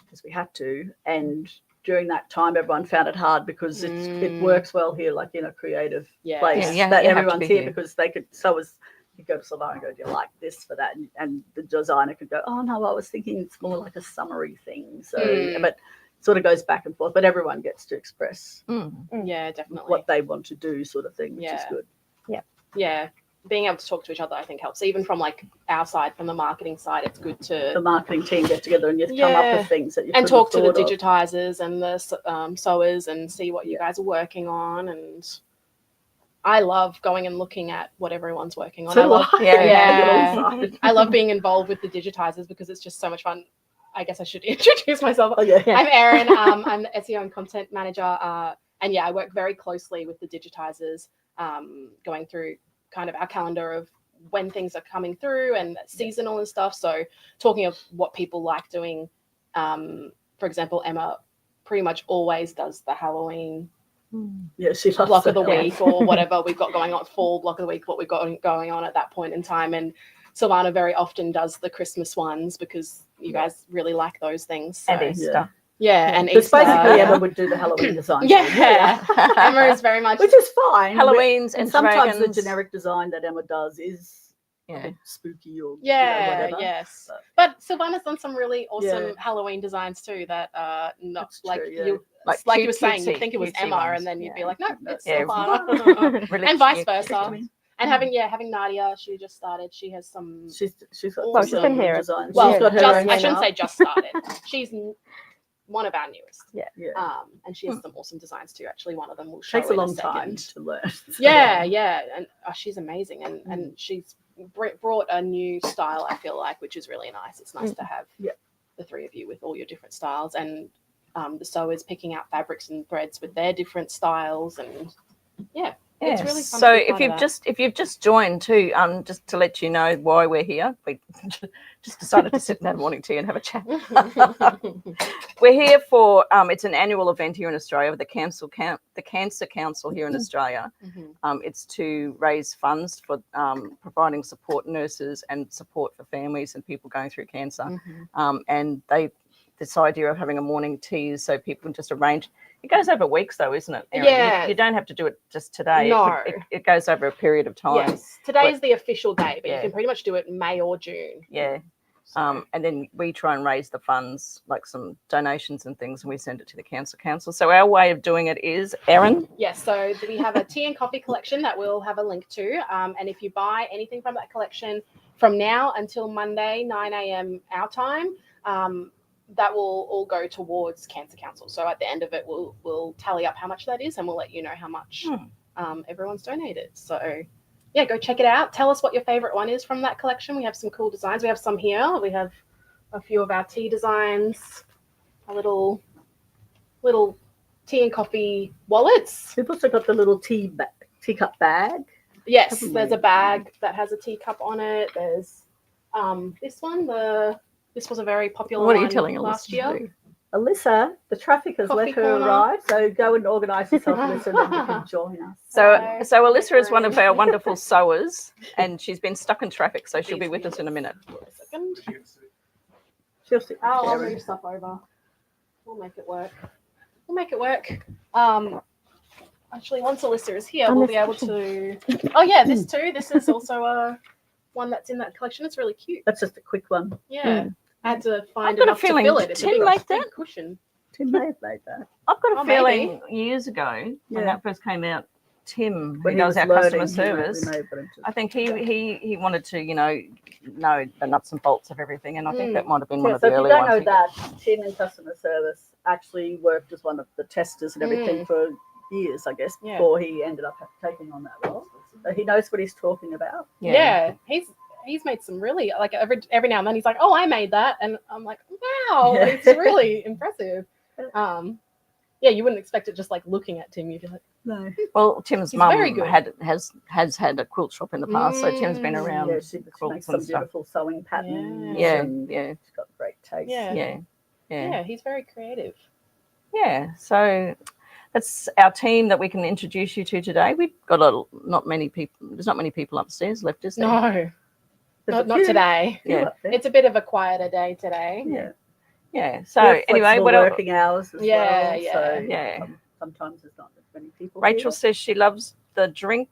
Speaker 3: because we had to, and during that time everyone found it hard because it works well here, like in a creative place
Speaker 4: Yeah,
Speaker 3: that
Speaker 4: you have to
Speaker 3: everyone's
Speaker 4: be
Speaker 3: here
Speaker 4: here.
Speaker 3: because they could sewers. You go to Silvana and go, do you like this for that? And the designer could go, oh no, I was thinking it's more like a summery thing. So, but it sort of goes back and forth. But everyone gets to express
Speaker 2: Yeah, definitely.
Speaker 3: what they want to do, sort of thing, which is good.
Speaker 2: Yeah. Being able to talk to each other, I think, helps. Even from like our side, from the marketing side, it's good
Speaker 3: The
Speaker 2: to
Speaker 3: marketing team get together and you come up with things that you
Speaker 2: and
Speaker 3: couldn't
Speaker 2: talk to the
Speaker 3: have thought of.
Speaker 2: digitizers and the sewers and see what you guys are working on. And I love going and looking at what everyone's working on.
Speaker 3: So
Speaker 2: I love,
Speaker 3: do I.
Speaker 2: yeah.
Speaker 3: Get all excited.
Speaker 2: I love being involved with the digitizers because it's just so much fun. I guess I should introduce myself.
Speaker 3: Oh, yeah.
Speaker 2: I'm Erin. I'm the SEO and content manager. And I work very closely with the digitizers, going through kind of our calendar of when things are coming through and seasonal and stuff. So talking of what people like doing, for example, Emma pretty much always does the Halloween
Speaker 3: Yeah, she loves
Speaker 2: block of the
Speaker 3: it.
Speaker 2: week or whatever we've got going on, fall block of the week, what we've got going on at that point in time. And Silvana very often does the Christmas ones because you guys really like those things. So.
Speaker 4: And Easter.
Speaker 2: Yeah, and
Speaker 3: Because
Speaker 2: Easter.
Speaker 3: basically Emma would do the Halloween design.
Speaker 2: Yeah, Emma is very much,
Speaker 3: which is fine.
Speaker 4: Halloween's
Speaker 3: and sometimes
Speaker 4: dragons.
Speaker 3: the generic design that Emma does is a
Speaker 4: Yeah.
Speaker 3: bit spooky or
Speaker 2: yeah,
Speaker 3: whatever.
Speaker 2: yes. But Silvana's done some really awesome
Speaker 3: Yeah.
Speaker 2: Halloween designs too that are not
Speaker 3: That's
Speaker 2: like
Speaker 3: true, yeah.
Speaker 2: you.
Speaker 4: Like
Speaker 2: Like you
Speaker 4: cute,
Speaker 2: were saying, you'd
Speaker 4: cutesy-
Speaker 2: think it was
Speaker 4: cutesy
Speaker 2: Emma,
Speaker 4: ones.
Speaker 2: and then you'd be
Speaker 3: Yeah.
Speaker 2: like, no, it's
Speaker 4: Yeah.
Speaker 2: Silvana.
Speaker 4: Really
Speaker 2: And vice
Speaker 4: cute.
Speaker 2: versa. And having Nadia, she just started. She has some.
Speaker 3: She's got
Speaker 2: Well, she's been
Speaker 5: here.
Speaker 3: designs.
Speaker 2: Well,
Speaker 3: she's got her
Speaker 2: just
Speaker 3: own
Speaker 2: I shouldn't
Speaker 3: shop.
Speaker 2: say just started. She's one of our newest.
Speaker 3: Yeah.
Speaker 2: And she has some awesome designs too. Actually, one of them will show
Speaker 3: Takes a
Speaker 2: in
Speaker 3: long
Speaker 2: second.
Speaker 3: time to learn.
Speaker 2: Yeah, and she's amazing, and she's brought a new style. I feel like, which is really nice. It's nice to have the three of you with all your different styles, and the sewers picking out fabrics and threads with their different styles, and it's really fun.
Speaker 4: So
Speaker 2: to be part
Speaker 4: if you've just joined too, just to let you know why we're here, we just decided to sit and have morning tea and have a chat.
Speaker 2: of that.
Speaker 4: We're here for it's an annual event here in Australia with the Cancer Council here in Australia. It's to raise funds for providing support nurses and support for families and people going through cancer. And this idea of having a morning tea is so people can just arrange. It goes over weeks though, isn't it, Erin?
Speaker 2: Yeah.
Speaker 4: You don't have to do it just today.
Speaker 2: No.
Speaker 4: It goes over a period of time.
Speaker 2: Yes, today is the official day, but you
Speaker 4: Yeah.
Speaker 2: can pretty much do it May or June.
Speaker 4: Yeah. And then we try and raise the funds, like some donations and things, and we send it to the Cancer Council. So our way of doing it is, Erin?
Speaker 2: Yes, so we have a tea and coffee collection that we'll have a link to. And if you buy anything from that collection from now until Monday, 9 a.m. our time, that will all go towards Cancer Council. So at the end of it, we'll tally up how much that is, and we'll let you know how much everyone's donated. So yeah, go check it out. Tell us what your favorite one is from that collection. We have some cool designs. We have some here. We have a few of our tea designs, a little tea and coffee wallets.
Speaker 3: We've also got the little teacup bag.
Speaker 2: Yes,
Speaker 3: Haven't
Speaker 2: there's
Speaker 3: we?
Speaker 2: a bag that has a teacup on it. There's this one. This was a very popular
Speaker 4: What are
Speaker 2: one
Speaker 4: you telling
Speaker 2: last
Speaker 4: Alyssa
Speaker 2: year.
Speaker 4: to do?
Speaker 3: Alyssa, the traffic has
Speaker 2: Coffee
Speaker 3: let her
Speaker 2: corner.
Speaker 3: arrive, so go and organise yourself, Alyssa, and then you can join us.
Speaker 4: So
Speaker 2: Hello.
Speaker 4: Alyssa is one of our wonderful sewers, and she's been stuck in traffic, so she'll be with us in a minute.
Speaker 2: Second.
Speaker 3: She'll sit
Speaker 2: I'll
Speaker 3: there.
Speaker 2: move stuff over. We'll make it work. Actually, once Alyssa is here, we'll be able to. Oh yeah, this too. This is also a one that's in that collection. It's really cute.
Speaker 3: That's just a quick one.
Speaker 2: Yeah, I had to find
Speaker 4: I've got a
Speaker 2: enough to
Speaker 4: feeling
Speaker 2: fill it. It's a
Speaker 4: Tim
Speaker 2: big,
Speaker 4: made
Speaker 2: big
Speaker 4: that.
Speaker 2: cushion.
Speaker 3: Tim may have made that.
Speaker 4: I've got a
Speaker 2: Oh,
Speaker 4: feeling years ago, when
Speaker 3: Yeah.
Speaker 4: that first came out, Tim,
Speaker 3: When
Speaker 4: who
Speaker 3: he
Speaker 4: does
Speaker 3: was
Speaker 4: our
Speaker 3: learning,
Speaker 4: customer
Speaker 3: he
Speaker 4: service,
Speaker 3: may have got into
Speaker 4: I think he wanted to, know the nuts and bolts of everything, and I think that might have been one
Speaker 3: Yeah,
Speaker 4: of
Speaker 3: so
Speaker 4: the
Speaker 3: if you
Speaker 4: early
Speaker 3: don't know
Speaker 4: ones.
Speaker 3: that, Tim in customer service actually worked as one of the testers and everything for years, I guess,
Speaker 2: Yeah.
Speaker 3: before he ended up taking on that role. So he knows what he's talking about.
Speaker 2: Yeah, he's made some really like every now and then he's like, oh, I made that, and I'm like, wow,
Speaker 3: Yeah.
Speaker 2: it's really impressive. Yeah, you wouldn't expect it just like looking at Tim. You'd be like,
Speaker 3: No.
Speaker 4: Well, Tim's
Speaker 2: He's
Speaker 4: mum
Speaker 2: very good.
Speaker 4: has had a quilt shop in the past, so Tim's been around
Speaker 3: Yeah, she makes
Speaker 4: quilts
Speaker 3: some
Speaker 4: and stuff.
Speaker 3: beautiful sewing patterns.
Speaker 4: Yeah,
Speaker 3: and
Speaker 4: yeah,
Speaker 3: she's got great taste.
Speaker 2: Yeah.
Speaker 4: yeah.
Speaker 2: he's very creative.
Speaker 4: Yeah, so that's our team that we can introduce you to today. We've got not many people. There's not many people upstairs left, is there?
Speaker 2: No,
Speaker 3: There's
Speaker 2: not
Speaker 3: a few
Speaker 2: today.
Speaker 4: Yeah.
Speaker 3: up there.
Speaker 2: It's a bit of a quieter day today.
Speaker 3: Yeah.
Speaker 4: Yeah. So
Speaker 3: We have
Speaker 4: anyway,
Speaker 3: flexible
Speaker 4: what else?
Speaker 3: working hours as
Speaker 2: Yeah,
Speaker 3: well.
Speaker 2: yeah.
Speaker 3: So
Speaker 4: Yeah.
Speaker 3: sometimes there's not as many people.
Speaker 4: Rachel
Speaker 3: here.
Speaker 4: says she loves the drink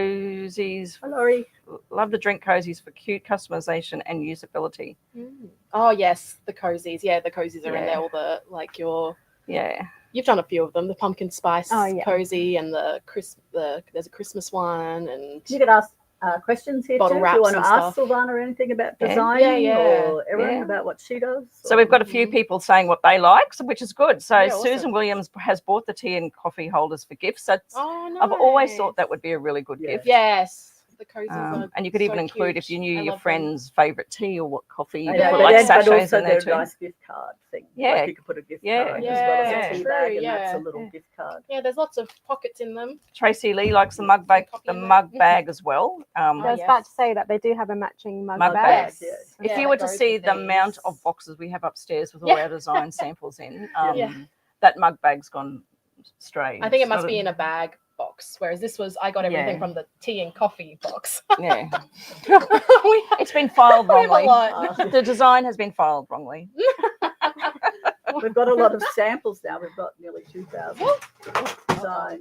Speaker 4: cozies.
Speaker 3: Hi, Laurie.
Speaker 4: Love the drink cozies for cute customization and usability.
Speaker 2: Oh yes, the cozies. Yeah, the cozies are in
Speaker 4: Yeah.
Speaker 2: there. All the like
Speaker 4: Yeah.
Speaker 2: you've done a few of them. The pumpkin spice cozy and there's a Christmas one and
Speaker 3: You could ask questions here too.
Speaker 2: Bottle
Speaker 3: If
Speaker 2: wraps
Speaker 3: you want to
Speaker 2: and
Speaker 3: ask
Speaker 2: stuff.
Speaker 3: Silvana anything about
Speaker 4: Yeah.
Speaker 3: designing
Speaker 2: Yeah.
Speaker 3: or Erin
Speaker 4: Yeah.
Speaker 3: about what she does.
Speaker 4: So we've got a few people saying what they like, which is good. So
Speaker 2: Yeah, awesome.
Speaker 4: Susan Williams has bought the tea and coffee holders for gifts. That's
Speaker 2: oh, nice.
Speaker 4: I've always thought that would be a really good
Speaker 3: Yeah.
Speaker 4: gift.
Speaker 2: Yes, the cozies are
Speaker 4: And you could even
Speaker 2: so
Speaker 4: include
Speaker 2: cute.
Speaker 4: if you knew
Speaker 2: I
Speaker 4: your
Speaker 2: love them.
Speaker 4: friend's favourite tea or what coffee, you
Speaker 3: They
Speaker 4: could
Speaker 3: are,
Speaker 4: put
Speaker 2: but
Speaker 4: like
Speaker 2: then-
Speaker 3: but
Speaker 4: sachets
Speaker 3: also
Speaker 4: in there
Speaker 3: they're
Speaker 4: too.
Speaker 3: a nice gift card thing.
Speaker 4: Yeah.
Speaker 3: Like you could put a gift
Speaker 4: Yeah.
Speaker 3: card
Speaker 2: Yeah,
Speaker 3: as well as
Speaker 2: yeah,
Speaker 3: a tea
Speaker 2: true,
Speaker 3: bag, and that's
Speaker 2: yeah.
Speaker 3: a little gift card.
Speaker 2: Yeah, there's lots of pockets in them.
Speaker 4: Tracy Lee likes the mug bag,
Speaker 2: Copy
Speaker 4: the
Speaker 2: in there.
Speaker 4: mug bag as well.
Speaker 5: I was
Speaker 2: yes.
Speaker 5: about to say that they do have a matching mug,
Speaker 4: Mug
Speaker 5: bag.
Speaker 4: bag.
Speaker 3: Yes.
Speaker 4: If
Speaker 2: Yeah,
Speaker 4: you
Speaker 2: that
Speaker 4: were to
Speaker 2: goes
Speaker 4: see
Speaker 2: with
Speaker 4: the amount
Speaker 2: these.
Speaker 4: of boxes we have upstairs with all
Speaker 2: Yeah.
Speaker 4: our design samples in,
Speaker 2: Yeah.
Speaker 4: that mug bag's gone stray.
Speaker 2: I think it
Speaker 4: It's
Speaker 2: must
Speaker 4: not
Speaker 2: be in a bag box, whereas this was I got everything
Speaker 4: Yeah.
Speaker 2: from the tea and coffee box.
Speaker 4: Yeah.
Speaker 2: We
Speaker 4: It's been filed
Speaker 2: have a
Speaker 4: wrongly.
Speaker 2: lot.
Speaker 4: The design has been filed wrongly.
Speaker 3: We've got a lot of samples now. We've got nearly 2,000 designs.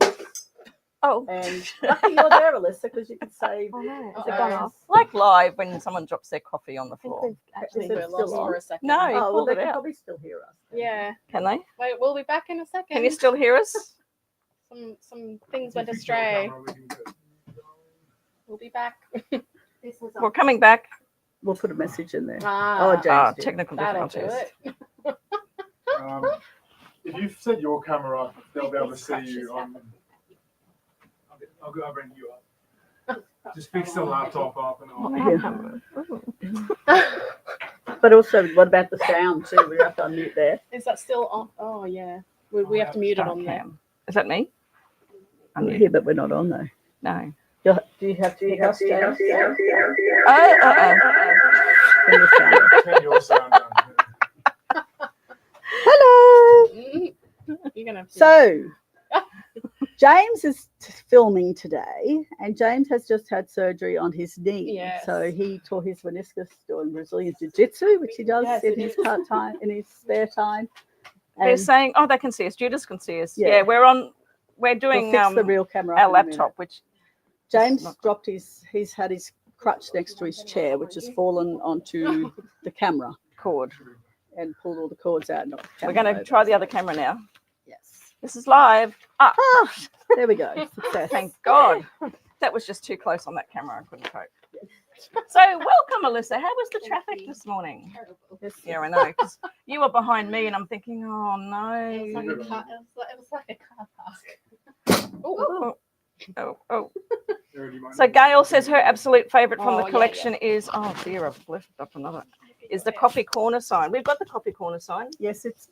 Speaker 4: Oh,
Speaker 3: And lucky you're there, Alyssa, because you can save.
Speaker 5: Oh no, has
Speaker 2: Uh-oh.
Speaker 5: it gone off?
Speaker 4: like live when someone drops their coffee on the
Speaker 5: I think
Speaker 4: floor.
Speaker 5: we've actually
Speaker 3: Is it
Speaker 2: We're
Speaker 3: still
Speaker 2: lost
Speaker 3: on?
Speaker 2: for a second.
Speaker 4: No.
Speaker 3: Oh, well,
Speaker 4: pulled
Speaker 3: they
Speaker 4: it
Speaker 3: can
Speaker 4: out.
Speaker 3: probably still hear us.
Speaker 2: Yeah.
Speaker 4: Can they?
Speaker 2: Wait, we'll be back in a second.
Speaker 4: Can you still hear us?
Speaker 2: Some things went astray. We'll be back.
Speaker 5: This was
Speaker 4: We're coming back.
Speaker 3: We'll put a message in there.
Speaker 2: Ah,
Speaker 3: James did.
Speaker 4: Technical
Speaker 2: that'll do
Speaker 4: difficulties.
Speaker 2: it.
Speaker 1: If you've set your camera up, they'll be able to see
Speaker 2: Scratches
Speaker 1: you.
Speaker 2: happen.
Speaker 1: I'll bring you up. Just fix the laptop up and all.
Speaker 3: Yeah. But also, what about the sound too? We have to unmute there.
Speaker 2: Is that still on? Oh yeah. We have to mute it on there.
Speaker 4: Cam. Is that me? I'm
Speaker 3: We're here, but we're not on though.
Speaker 4: No.
Speaker 3: Do you have to hear us, James?
Speaker 4: Oh,
Speaker 3: Turn your sound off.
Speaker 1: Turn your sound down.
Speaker 3: Hello.
Speaker 2: You're gonna have to.
Speaker 3: So, James is filming today, and James has just had surgery on his knee.
Speaker 2: Yes.
Speaker 3: So he tore his meniscus doing Brazilian Jiu-Jitsu, which he does
Speaker 2: Yes,
Speaker 3: in
Speaker 2: it
Speaker 3: his
Speaker 2: is.
Speaker 3: part time, in his spare time.
Speaker 4: they're
Speaker 3: And
Speaker 4: saying, oh, they can see us. Judas can see us.
Speaker 3: Yeah.
Speaker 4: Yeah, we're
Speaker 3: we'll
Speaker 4: doing
Speaker 3: fix the real camera
Speaker 4: our
Speaker 3: up in a minute.
Speaker 4: laptop, which
Speaker 3: James
Speaker 4: not-
Speaker 3: dropped he's had his crutch next to his chair, which has fallen onto the camera
Speaker 4: cord.
Speaker 3: and pulled all the cords out. knocked the
Speaker 4: We're
Speaker 3: camera
Speaker 4: going to
Speaker 3: over.
Speaker 4: try the other camera now.
Speaker 3: Yes.
Speaker 4: This is live. Ah,
Speaker 3: Ah, there we go. Success.
Speaker 4: thank God. That was just too close on that camera. I couldn't cope. So, welcome, Alyssa. How was the traffic this morning?
Speaker 3: Yes.
Speaker 4: Yeah, I know. 'Cause you were behind me, and I'm thinking, oh
Speaker 2: It was like
Speaker 4: no.
Speaker 2: a car, it was like a car park.
Speaker 4: Oh, oh, oh.
Speaker 1: Already might
Speaker 4: So
Speaker 1: not-
Speaker 4: Gail says her absolute favourite from
Speaker 2: Oh,
Speaker 4: the
Speaker 2: yeah,
Speaker 4: collection is, oh dear, I've left up another, is the coffee corner sign. We've got the coffee corner sign.
Speaker 3: Yes, it's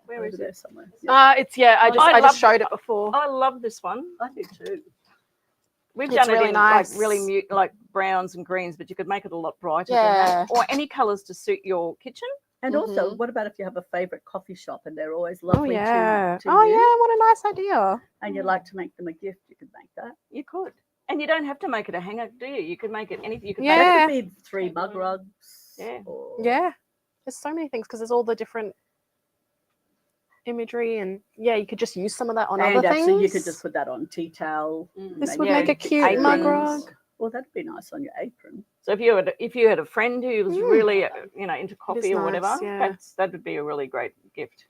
Speaker 4: Where
Speaker 3: over
Speaker 4: is
Speaker 3: there
Speaker 4: it?
Speaker 3: somewhere.
Speaker 2: It's yeah. I
Speaker 4: I
Speaker 2: just
Speaker 4: love-
Speaker 2: showed it before.
Speaker 4: I love this one.
Speaker 3: I do too.
Speaker 4: We've
Speaker 2: It's
Speaker 4: done it
Speaker 2: really
Speaker 4: in
Speaker 2: nice.
Speaker 4: like really mute, like browns and greens, but you could make it a lot brighter
Speaker 2: Yeah.
Speaker 4: than that. Or any colours to suit your kitchen.
Speaker 3: And also, what about if you have a favourite coffee shop and they're always lovely to you,
Speaker 2: what a nice idea.
Speaker 3: and you'd like to make them a gift, you could make that.
Speaker 4: You could. And you don't have to make it a hanger, do you? You could make it anything. You could
Speaker 2: Yeah.
Speaker 3: That could be 3 mug rugs.
Speaker 4: Yeah.
Speaker 3: Or,
Speaker 2: Yeah, there's so many things because there's all the different imagery and yeah, you could just use some of that on
Speaker 3: and
Speaker 2: other
Speaker 3: actually, you
Speaker 2: things.
Speaker 3: could just put that on tea towel.
Speaker 2: This would
Speaker 4: Yeah,
Speaker 2: make a cute
Speaker 4: aprons.
Speaker 2: mug rug.
Speaker 3: Well, that'd be nice on your apron.
Speaker 4: So if you had a friend who was really into coffee or whatever,
Speaker 2: nice, yeah.
Speaker 4: that would be a really great gift.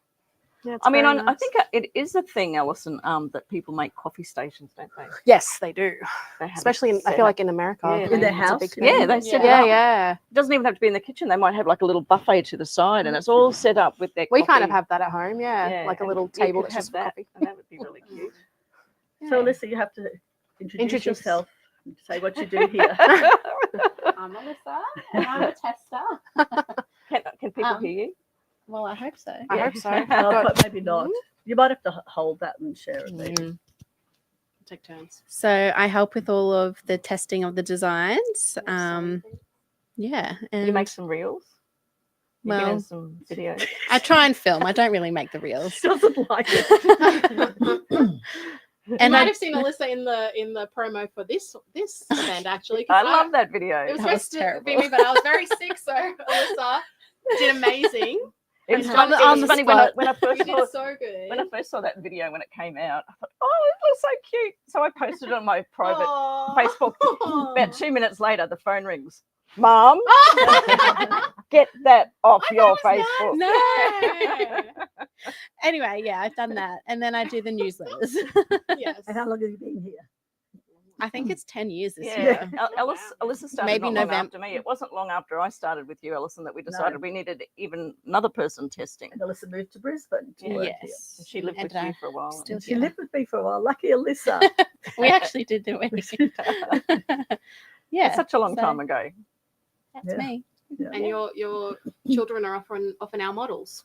Speaker 2: Yeah, it's
Speaker 4: I mean,
Speaker 2: very
Speaker 4: I
Speaker 2: nice.
Speaker 4: think it is a thing, Alison, that people make coffee stations, don't they?
Speaker 2: yes, they do,
Speaker 4: They have
Speaker 2: especially
Speaker 4: it
Speaker 2: in, I
Speaker 4: set
Speaker 2: feel
Speaker 4: up.
Speaker 2: like in America.
Speaker 4: Yeah,
Speaker 3: In their
Speaker 2: it's a
Speaker 3: house,
Speaker 2: big
Speaker 3: you
Speaker 2: thing.
Speaker 4: Yeah, they set it
Speaker 2: yeah,
Speaker 4: up.
Speaker 2: yeah.
Speaker 4: It doesn't even have to be in the kitchen. They might have like a little buffet to the side, and it's all set up with their.
Speaker 2: We kind of
Speaker 4: coffee.
Speaker 2: have that at home. Yeah,
Speaker 4: Yeah,
Speaker 2: like a
Speaker 4: and
Speaker 2: little
Speaker 4: you
Speaker 2: table
Speaker 4: could
Speaker 2: that's
Speaker 4: have
Speaker 2: just for
Speaker 4: that,
Speaker 2: coffee.
Speaker 4: and that would be really cute.
Speaker 3: So, Alyssa, you have to introduce
Speaker 2: Introduce.
Speaker 3: yourself and say what you do here.
Speaker 6: I'm Alyssa, and I'm a tester.
Speaker 4: Can people hear you?
Speaker 6: Well, I hope so.
Speaker 2: I hope so.
Speaker 3: Oh, but maybe not. You might have to hold that and share it there.
Speaker 4: Mm.
Speaker 2: Take turns.
Speaker 6: So I help with all of the testing of the designs. Yeah,
Speaker 4: You
Speaker 6: and
Speaker 4: make some reels. You get in
Speaker 6: well,
Speaker 4: some videos.
Speaker 6: I try and film. I don't really make the reels.
Speaker 3: She doesn't like it.
Speaker 2: You
Speaker 6: And
Speaker 2: might
Speaker 6: I,
Speaker 2: have seen Alyssa in the promo for this event actually. 'cause
Speaker 4: I love that video.
Speaker 2: It was
Speaker 6: That was
Speaker 2: supposed to
Speaker 6: terrible.
Speaker 2: be me, but I was very sick, so Alyssa did amazing.
Speaker 4: It was
Speaker 2: On
Speaker 4: fun.
Speaker 2: the
Speaker 4: It was funny when I
Speaker 2: You
Speaker 4: first
Speaker 2: did
Speaker 4: saw
Speaker 2: so good.
Speaker 4: when I first saw that video when it came out. I thought, oh, it looks so cute. So I posted it on my private
Speaker 2: Aw.
Speaker 4: Facebook. About 2 minutes later, the phone rings. Mom, get that off your Facebook.
Speaker 6: no. Anyway, yeah, I've done that, and then I do the newsletters.
Speaker 2: Yes.
Speaker 3: And how long have you been here?
Speaker 6: I think it's 10 years this
Speaker 4: Yeah,
Speaker 6: year.
Speaker 4: Alyssa started
Speaker 6: Maybe
Speaker 4: not long
Speaker 6: November.
Speaker 4: after me. It wasn't long after I started with you, Alison, that we decided we needed even another person testing.
Speaker 3: And Alyssa moved to Brisbane to work here.
Speaker 6: Yes,
Speaker 4: And she lived
Speaker 6: And
Speaker 4: with
Speaker 6: I
Speaker 4: you for a while.
Speaker 6: still
Speaker 3: She
Speaker 6: here.
Speaker 3: lived with me for a while. Lucky Alyssa.
Speaker 6: We actually did do anything. Yeah,
Speaker 4: It's such a long
Speaker 6: so
Speaker 4: time ago.
Speaker 6: That's
Speaker 3: Yeah.
Speaker 6: me.
Speaker 3: Yeah.
Speaker 2: And your children are often our models.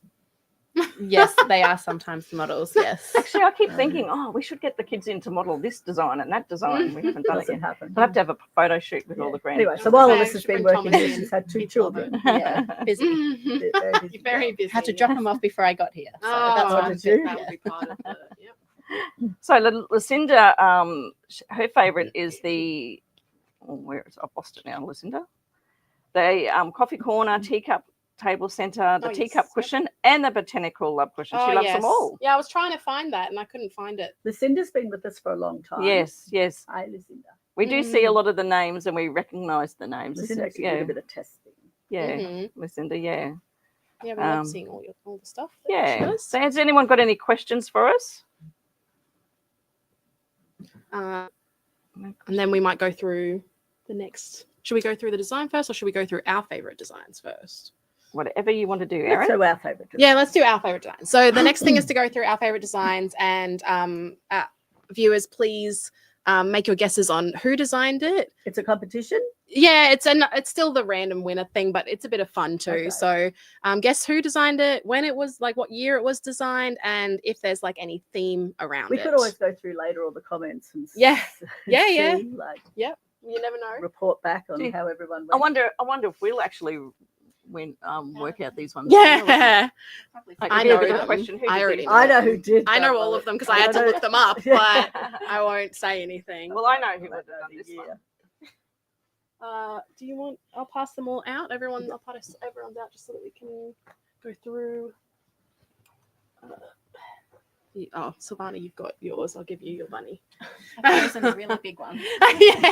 Speaker 6: Yes, they are sometimes models. Yes.
Speaker 4: Actually, I keep thinking, oh, we should get the kids in to model this design and that design. We haven't done it
Speaker 3: Doesn't
Speaker 4: yet.
Speaker 3: happen.
Speaker 4: We'll have to have a photo shoot with all
Speaker 3: Yeah.
Speaker 4: the grand.
Speaker 3: Anyway, so while
Speaker 2: Okay,
Speaker 3: Alyssa's
Speaker 2: should
Speaker 3: been
Speaker 2: bring
Speaker 3: working
Speaker 2: Thomas
Speaker 3: here,
Speaker 2: in.
Speaker 3: she's had 2
Speaker 2: He'd love
Speaker 3: children.
Speaker 6: Yeah, busy.
Speaker 2: you
Speaker 3: Very busy
Speaker 2: very
Speaker 3: girl.
Speaker 2: busy.
Speaker 6: Had to drop them off before I got here. So
Speaker 2: Oh,
Speaker 6: that's what
Speaker 3: did
Speaker 6: I'm
Speaker 3: you?
Speaker 2: that would be part of the. Yep.
Speaker 4: So Lucinda, her favourite is the, where is it? I've lost it now, Lucinda. The coffee corner, teacup table centre, the teacup cushion, and the botanical love cushion. She loves them all.
Speaker 2: Yeah, I was trying to find that and I couldn't find it.
Speaker 3: Lucinda's been with us for a long time.
Speaker 4: Yes, yes.
Speaker 3: Hi, Lucinda.
Speaker 4: We do see a lot of the names and we recognise the names.
Speaker 3: Lucinda actually did a bit of testing.
Speaker 4: Yeah, Lucinda, yeah.
Speaker 2: Yeah, we love seeing all the stuff.
Speaker 4: Yeah. So has anyone got any questions for us?
Speaker 2: And then we might go through the next. Should we go through the design first or should we go through our favourite designs first?
Speaker 4: Whatever you want to do,
Speaker 3: Let's
Speaker 4: Erin.
Speaker 3: do our favourite design.
Speaker 2: Yeah, let's do our favourite designs. So the next thing is to go through our favourite designs and viewers, please make your guesses on who designed it.
Speaker 3: It's a competition.
Speaker 2: Yeah, it's still the random winner thing, but it's a bit of fun too.
Speaker 3: Okay.
Speaker 2: So guess who designed it, when it was, like what year it was designed, and if there's like any theme around
Speaker 3: We
Speaker 2: it.
Speaker 3: could always go through later all the comments and
Speaker 2: Yeah. Yeah,
Speaker 3: see,
Speaker 2: yeah.
Speaker 3: like
Speaker 2: You never know.
Speaker 3: report back on
Speaker 4: Gee,
Speaker 3: how everyone
Speaker 4: I
Speaker 3: went.
Speaker 4: wonder if we'll actually work out these ones.
Speaker 2: Yeah,
Speaker 4: Like,
Speaker 2: I
Speaker 4: if you have
Speaker 2: know
Speaker 4: a
Speaker 2: them.
Speaker 4: question, who
Speaker 2: I
Speaker 4: did
Speaker 2: already
Speaker 4: this?
Speaker 2: know.
Speaker 3: I know who did.
Speaker 2: I know
Speaker 3: that
Speaker 2: all
Speaker 3: one.
Speaker 2: of them because I had to look them up, but I won't say anything.
Speaker 4: Well, I know who would
Speaker 3: I
Speaker 4: have
Speaker 3: know
Speaker 4: done
Speaker 3: the
Speaker 4: this
Speaker 3: year.
Speaker 4: one.
Speaker 2: Do you want? I'll pass them all out. I'll pass everyone's out just so that we can go through. Silvana, you've got yours. I'll give you your bunny.
Speaker 7: I've chosen a really big one.
Speaker 2: Yeah.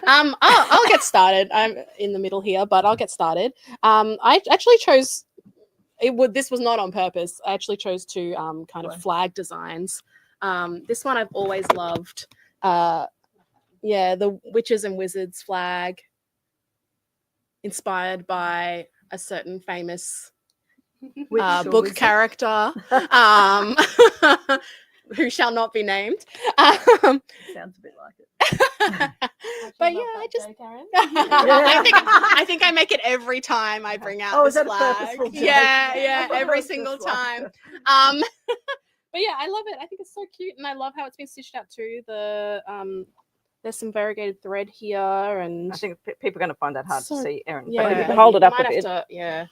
Speaker 2: I'll get started. I'm in the middle here, but I'll get started. I actually chose. This was not on purpose. I actually chose two kind of flag designs. This one I've always loved. The Witches and Wizards flag, inspired by a certain famous book character, who shall not be named.
Speaker 3: Sounds a bit like it.
Speaker 2: But yeah, I think I make it every time I bring out
Speaker 3: is
Speaker 2: this
Speaker 3: that a
Speaker 2: flag.
Speaker 3: purposeful joke?
Speaker 2: Yeah,
Speaker 3: I thought it
Speaker 2: every
Speaker 3: was
Speaker 2: single
Speaker 3: just one.
Speaker 2: time. But yeah, I love it. I think it's so cute, and I love how it's been stitched out too. There's some variegated thread here, and
Speaker 4: I think people are going to find that hard
Speaker 2: So-
Speaker 4: to see, Erin.
Speaker 2: yeah,
Speaker 4: But you can hold it up
Speaker 2: might
Speaker 4: a bit.
Speaker 2: have to, yeah.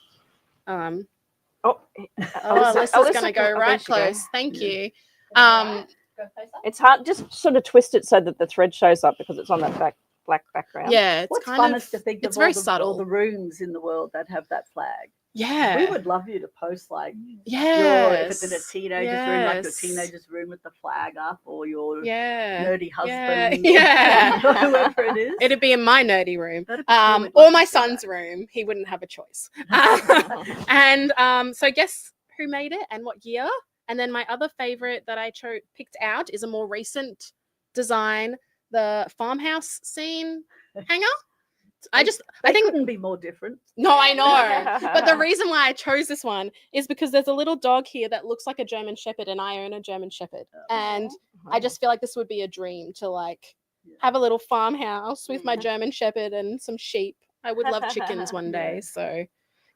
Speaker 4: Oh,
Speaker 2: Alyssa's going to go
Speaker 4: oh,
Speaker 2: right
Speaker 4: there she goes.
Speaker 2: close. Thank
Speaker 3: Yeah.
Speaker 2: you.
Speaker 7: Go closer.
Speaker 4: It's hard. Just sort of twist it so that the thread shows up because it's on that black background.
Speaker 2: Yeah, it's
Speaker 3: What's
Speaker 2: kind
Speaker 3: fun
Speaker 2: of,
Speaker 3: is to think
Speaker 2: it's
Speaker 3: of
Speaker 2: very
Speaker 3: all
Speaker 2: subtle.
Speaker 3: the rooms in the world that have that flag.
Speaker 2: Yeah.
Speaker 3: We would love you to post like
Speaker 2: Yes.
Speaker 3: if it's in a teenager's room, like your teenager's room with the flag up, or your
Speaker 2: Yeah.
Speaker 3: nerdy husband,
Speaker 2: Yeah.
Speaker 3: or whoever it is.
Speaker 2: It'd be in my nerdy room,
Speaker 3: That'd be cool. We'd
Speaker 2: or
Speaker 3: love
Speaker 2: my
Speaker 3: to see
Speaker 2: son's
Speaker 3: that.
Speaker 2: room. He wouldn't have a choice. And so guess who made it and what year? And then my other favorite that I picked out is a more recent design, the farmhouse scene hanger. I think
Speaker 3: couldn't be more different.
Speaker 2: no, I know. But the reason why I chose this one is because there's a little dog here that looks like a German Shepherd, and I own a German Shepherd. And I just feel like this would be a dream to like have a little farmhouse with my German Shepherd and some sheep. I would love chickens one day. So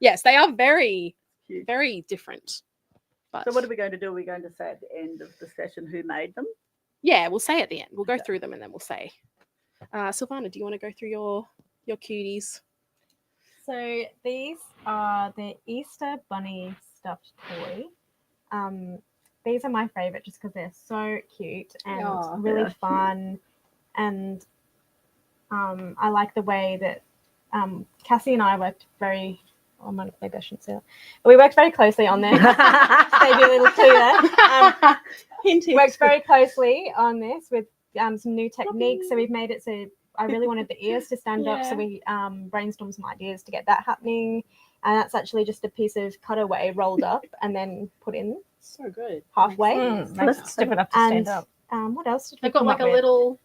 Speaker 2: yes, they are very,
Speaker 3: Cute.
Speaker 2: very different. But
Speaker 3: So what are we going to do? Are we going to say at the end of the session who made them?
Speaker 2: yeah, we'll say at the end. We'll go
Speaker 3: Okay.
Speaker 2: through them and then we'll say. Silvana, do you want to go through your cuties?
Speaker 5: So these are the Easter Bunny stuffed toy. These are my favorite just because they're so cute and
Speaker 3: Oh, they
Speaker 5: really
Speaker 3: are cute.
Speaker 5: fun. And I like the way that Cassie and I worked maybe I shouldn't say that. But we worked very closely on this. Maybe a little clue there. Worked very closely on this with some new techniques. So we've made it so I really wanted the ears to stand up. So we brainstormed some ideas to get that happening. And that's actually just a piece of cutaway rolled up and then put in
Speaker 2: So good.
Speaker 5: halfway.
Speaker 4: Makes it stiff enough to
Speaker 5: And
Speaker 4: stand up.
Speaker 5: what else did we
Speaker 2: They've got
Speaker 5: come
Speaker 2: like
Speaker 5: up
Speaker 2: a
Speaker 5: with?
Speaker 2: little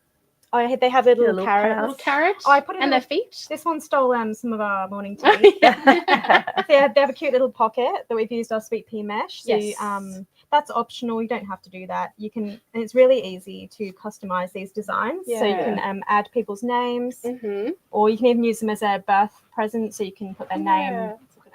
Speaker 5: They have a little
Speaker 3: little
Speaker 5: carrot.
Speaker 2: little carrot
Speaker 5: Oh, I put it
Speaker 2: and
Speaker 5: in
Speaker 2: their feet.
Speaker 5: This one stole some of our morning tea. They have a cute little pocket that we've used our Sweet Pea mesh. So
Speaker 2: Yes.
Speaker 5: that's optional. You don't have to do that. You can, and it's really easy to customize these designs. So you
Speaker 2: Yeah.
Speaker 5: can add people's names,
Speaker 2: Mm-hmm.
Speaker 5: or you can even use them as a birth present. So you can put their name,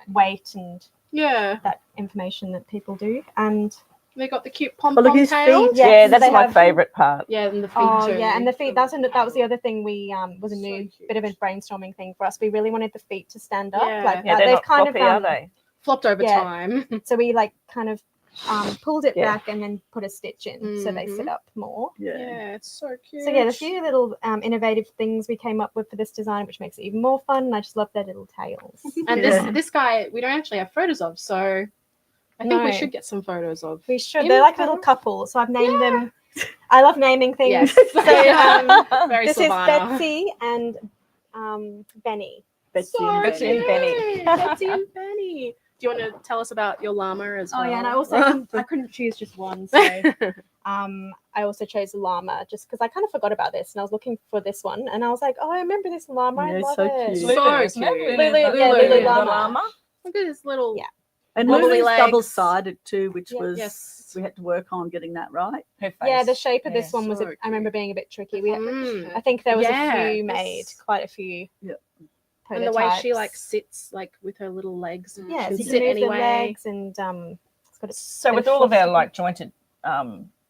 Speaker 5: weight, and
Speaker 2: Yeah.
Speaker 5: that information that people do. And
Speaker 2: They got the cute pom
Speaker 3: Oh, look
Speaker 2: pom
Speaker 3: at his
Speaker 2: tail.
Speaker 3: feet.
Speaker 5: Yes,
Speaker 4: Yeah, that's
Speaker 5: they
Speaker 4: my
Speaker 5: have-
Speaker 4: favourite part.
Speaker 2: Yeah, and the feet too.
Speaker 5: and the feet. That was the other thing we was a new bit of a brainstorming thing for us. We really wanted the feet to stand up
Speaker 2: Yeah.
Speaker 5: like
Speaker 4: Yeah,
Speaker 5: that.
Speaker 4: they're
Speaker 5: They've
Speaker 4: not
Speaker 5: kind
Speaker 4: floppy,
Speaker 5: of
Speaker 4: are they?
Speaker 2: flopped over
Speaker 5: Yeah.
Speaker 2: time.
Speaker 5: So we like kind of pulled it
Speaker 3: Yeah.
Speaker 5: back and then put a stitch in, so they sit up more.
Speaker 3: Yeah.
Speaker 2: It's so cute.
Speaker 5: So yeah, there's a few little innovative things we came up with for this design, which makes it even more fun. And I just love their little tails.
Speaker 2: And
Speaker 3: Yeah.
Speaker 2: this guy we don't actually have photos of, so I think we
Speaker 5: No.
Speaker 2: should get some photos of.
Speaker 5: We should.
Speaker 2: Even
Speaker 5: They're like
Speaker 2: better.
Speaker 5: little couples, so I've named them. I love naming things.
Speaker 2: Yes.
Speaker 5: So
Speaker 2: Very
Speaker 5: this
Speaker 2: Savannah.
Speaker 5: is Betsy and Benny.
Speaker 3: Betsy
Speaker 2: So
Speaker 3: and
Speaker 4: Betsy
Speaker 3: Benny.
Speaker 4: and Benny.
Speaker 2: cute. Betsy and Benny. Do you want to tell us about your llama as well?
Speaker 5: Oh yeah, and I also I couldn't choose just one, so I also chose the llama just because I kind of forgot about this, and I was looking for this one, and I was like, oh, I remember this llama.
Speaker 3: Yeah,
Speaker 5: I
Speaker 3: it's
Speaker 5: love
Speaker 3: so
Speaker 5: it.
Speaker 3: cute.
Speaker 2: So
Speaker 4: isn't it?
Speaker 2: cute.
Speaker 5: Lulu, yeah,
Speaker 2: Lulu.
Speaker 5: Lulu
Speaker 2: The
Speaker 5: llama.
Speaker 2: Look at his little.
Speaker 5: Yeah.
Speaker 3: And
Speaker 2: Wobbly
Speaker 3: Lulu's
Speaker 2: legs.
Speaker 3: double-sided too, which
Speaker 5: Yeah.
Speaker 3: was
Speaker 2: Yes.
Speaker 3: we had to work on getting that right.
Speaker 4: Her face.
Speaker 5: Yeah, the shape of
Speaker 4: Yeah.
Speaker 5: this one was,
Speaker 2: So
Speaker 5: I remember being a bit tricky. We,
Speaker 2: Mm.
Speaker 5: I think there was
Speaker 2: Yeah,
Speaker 5: a few
Speaker 2: this-
Speaker 5: made, quite a few.
Speaker 3: Yeah.
Speaker 2: And the way she
Speaker 5: prototypes.
Speaker 2: like sits like with her little legs. And
Speaker 5: Yeah,
Speaker 2: she
Speaker 5: so
Speaker 2: can
Speaker 5: you
Speaker 2: sit
Speaker 5: can move the
Speaker 2: anyway.
Speaker 5: legs and it's got a
Speaker 4: So
Speaker 5: bit
Speaker 4: with
Speaker 5: of
Speaker 4: all of our
Speaker 5: fluff.
Speaker 4: like jointed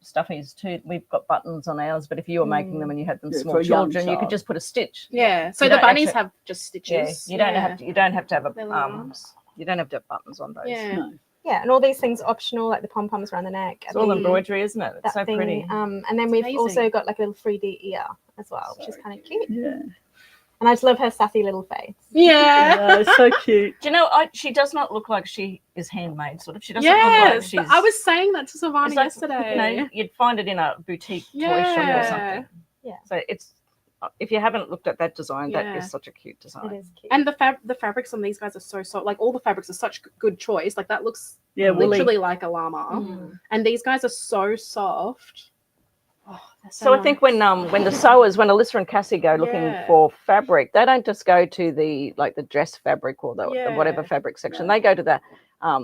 Speaker 4: stuffies too, we've got buttons on ours. But if you were making them and you had them
Speaker 3: Yeah,
Speaker 4: small
Speaker 3: for a young
Speaker 4: children, you could
Speaker 3: child.
Speaker 4: just put a stitch.
Speaker 2: Yeah. So
Speaker 4: You
Speaker 2: the
Speaker 4: don't
Speaker 2: bunnies
Speaker 4: actually-
Speaker 2: have just stitches.
Speaker 4: You don't have to. You don't have to have a
Speaker 2: Little arms.
Speaker 4: You don't have to have buttons on those.
Speaker 2: Yeah.
Speaker 3: No.
Speaker 5: Yeah, and all these things are optional, like the pom poms around the neck.
Speaker 4: It's all
Speaker 2: Mm.
Speaker 4: embroidery, isn't it? It's
Speaker 5: that
Speaker 4: so
Speaker 5: thing.
Speaker 4: pretty.
Speaker 5: And then we've
Speaker 2: Amazing.
Speaker 5: also got like a little 3D ear as well, which is
Speaker 4: So
Speaker 5: kind of cute.
Speaker 3: Yeah.
Speaker 5: And I just love her sassy little face.
Speaker 2: Yeah.
Speaker 3: Yeah, it's so cute.
Speaker 4: Do you know? She does not look like she is handmade. Sort of. She doesn't look like
Speaker 2: Yes.
Speaker 4: she's.
Speaker 2: I was saying that to Savannah
Speaker 4: it's like,
Speaker 2: yesterday.
Speaker 4: You know, you'd find it in a boutique toy shop or
Speaker 2: Yeah.
Speaker 4: something.
Speaker 5: Yeah.
Speaker 4: So it's. If you haven't looked at that design, that
Speaker 2: Yeah.
Speaker 4: is such a cute design.
Speaker 5: It is cute.
Speaker 2: And the fabrics on these guys are so soft. Like all the fabrics are such good choice. Like that looks
Speaker 3: Yeah, woolly.
Speaker 2: literally like a llama.
Speaker 5: Mm.
Speaker 2: And these guys are so soft. Oh, they're
Speaker 4: So I
Speaker 2: nice.
Speaker 4: think when the sewers, when Alyssa and Cassie go looking
Speaker 2: Yeah.
Speaker 4: for fabric, they don't just go to the dress fabric or the
Speaker 2: Yeah.
Speaker 4: whatever fabric section.
Speaker 3: No.
Speaker 4: They go to the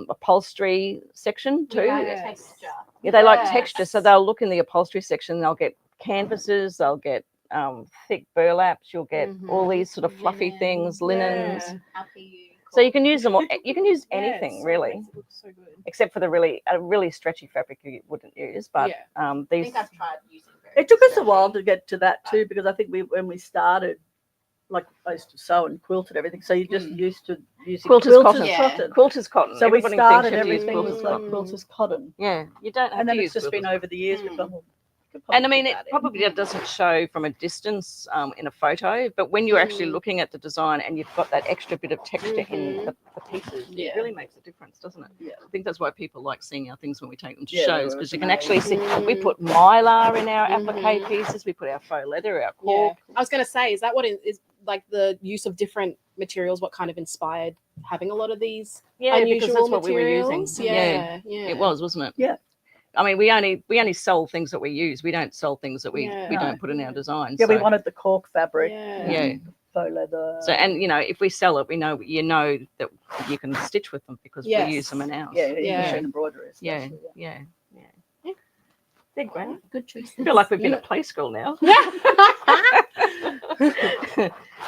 Speaker 4: upholstery section too.
Speaker 2: Yeah.
Speaker 4: Yeah,
Speaker 7: Texture.
Speaker 4: they like
Speaker 2: Yes.
Speaker 4: texture, so they'll look in the upholstery section. They'll get canvases, they'll get thick burlaps, you'll get all these sort of fluffy
Speaker 7: Linen.
Speaker 4: things, linens.
Speaker 2: Yeah.
Speaker 7: RPU.
Speaker 4: So you can use them. You can use
Speaker 2: Yeah,
Speaker 4: anything
Speaker 2: it's-
Speaker 4: really,
Speaker 2: it looks so good.
Speaker 4: except for the really stretchy fabric you wouldn't use. But
Speaker 2: Yeah.
Speaker 7: I
Speaker 4: these.
Speaker 7: think I've tried using
Speaker 3: It took us a while to get to that too, because I think when we started, like I used to sew and quilt and everything, so you just used to using
Speaker 4: Quilter's
Speaker 3: quilter's
Speaker 7: cotton.
Speaker 3: cotton.
Speaker 4: Quilter's cotton.
Speaker 3: So we
Speaker 4: Everybody
Speaker 3: started
Speaker 4: thinks you have to use
Speaker 3: everything
Speaker 4: quilter's
Speaker 3: with like
Speaker 4: cotton.
Speaker 3: quilter's cotton,
Speaker 4: Yeah, you don't have
Speaker 3: and then
Speaker 4: to
Speaker 3: it's
Speaker 4: use
Speaker 3: just been
Speaker 4: quilter's
Speaker 3: over the years we've gone. Well, we could
Speaker 4: And I
Speaker 3: probably
Speaker 4: mean,
Speaker 3: put
Speaker 4: it
Speaker 3: that in.
Speaker 4: probably doesn't show from a distance in a photo, but when you're actually looking at the design and you've got that extra bit of texture in the pieces,
Speaker 2: Yeah.
Speaker 4: it really makes a difference, doesn't it?
Speaker 3: Yeah.
Speaker 4: I think that's why people like seeing our things when we take them to
Speaker 3: Yeah,
Speaker 4: shows,
Speaker 3: they're
Speaker 4: because you can
Speaker 3: amazing.
Speaker 4: actually see. We put mylar in our
Speaker 2: Mhm.
Speaker 4: applique pieces. We put our faux leather, our
Speaker 2: Yeah.
Speaker 4: cork.
Speaker 2: I was gonna say, is that what it is like the use of different materials? What kind of inspired having a lot of these
Speaker 4: Yeah, because
Speaker 2: unusual
Speaker 4: that's what we were using.
Speaker 2: materials? Yeah, yeah.
Speaker 4: It was, wasn't it?
Speaker 3: Yeah.
Speaker 4: I mean, we only sell things that we use. We don't sell things that we
Speaker 2: Yeah.
Speaker 4: don't put in our designs.
Speaker 3: Yeah, we
Speaker 4: so-
Speaker 3: wanted the cork fabric,
Speaker 2: Yeah.
Speaker 4: Yeah.
Speaker 3: faux leather.
Speaker 4: So, and if we sell it, we know that you can stitch with them because
Speaker 2: Yes.
Speaker 4: we use them in ours.
Speaker 3: yeah,
Speaker 2: Yeah.
Speaker 3: machine embroidery.
Speaker 4: yeah,
Speaker 3: especially,
Speaker 4: yeah, yeah.
Speaker 2: They're great.
Speaker 7: Good choice.
Speaker 4: I feel like we've been at play school now.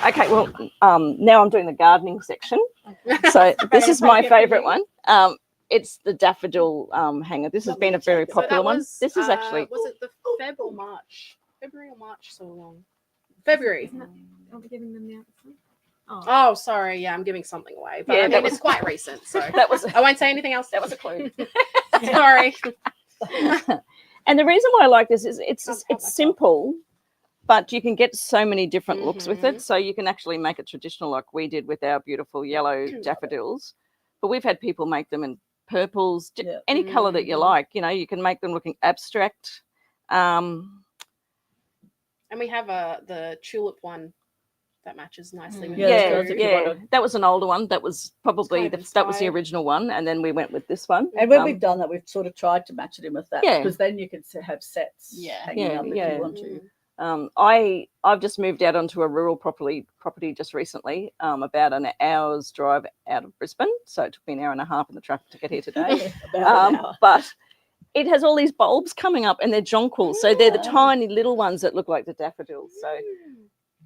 Speaker 4: Okay, well, now I'm doing the gardening section. So this is my favourite one. It's the daffodil hanger. This has been a very popular one. This is actually
Speaker 2: was it the February or March so long? February.
Speaker 5: I'll be giving them the answer.
Speaker 2: Oh, sorry. Yeah, I'm giving something away, but
Speaker 4: Yeah,
Speaker 2: I mean,
Speaker 4: that was-
Speaker 2: it's quite recent, so
Speaker 4: that was
Speaker 2: I won't say anything else.
Speaker 4: that was a clue.
Speaker 2: Sorry.
Speaker 4: And the reason why I like this is
Speaker 2: Can't help myself.
Speaker 4: it's simple, but you can get so many different looks with
Speaker 2: Mhm.
Speaker 4: it. So you can actually make it traditional, like we did with our beautiful yellow daffodils. But we've had people make them in purples,
Speaker 3: Yeah.
Speaker 4: any color that you
Speaker 2: Mhm.
Speaker 4: like. You can make them looking abstract.
Speaker 2: And we have the tulip one that matches nicely with
Speaker 3: Yeah,
Speaker 2: the
Speaker 3: that's
Speaker 4: Yeah,
Speaker 3: good.
Speaker 2: two.
Speaker 3: If you
Speaker 4: yeah.
Speaker 3: wanna-
Speaker 4: That was an older one. That was probably
Speaker 2: kind of
Speaker 4: that was the
Speaker 2: inspired.
Speaker 4: original one, and then we went with this one.
Speaker 3: And when
Speaker 4: Um,
Speaker 3: we've done that, we've sort of tried to match it in with that,
Speaker 4: Yeah.
Speaker 3: because then you can have sets
Speaker 7: Yeah.
Speaker 3: hanging
Speaker 4: Yeah,
Speaker 3: up if
Speaker 4: yeah.
Speaker 3: you want to.
Speaker 4: I've just moved out onto a rural property just recently, about an hour's drive out of Brisbane. So it took me an hour and a half in the traffic to get here today.
Speaker 3: About an hour.
Speaker 4: But it has all these bulbs coming up, and they're jonquils. So they're the
Speaker 3: Yeah.
Speaker 4: tiny little ones that look like the daffodils. So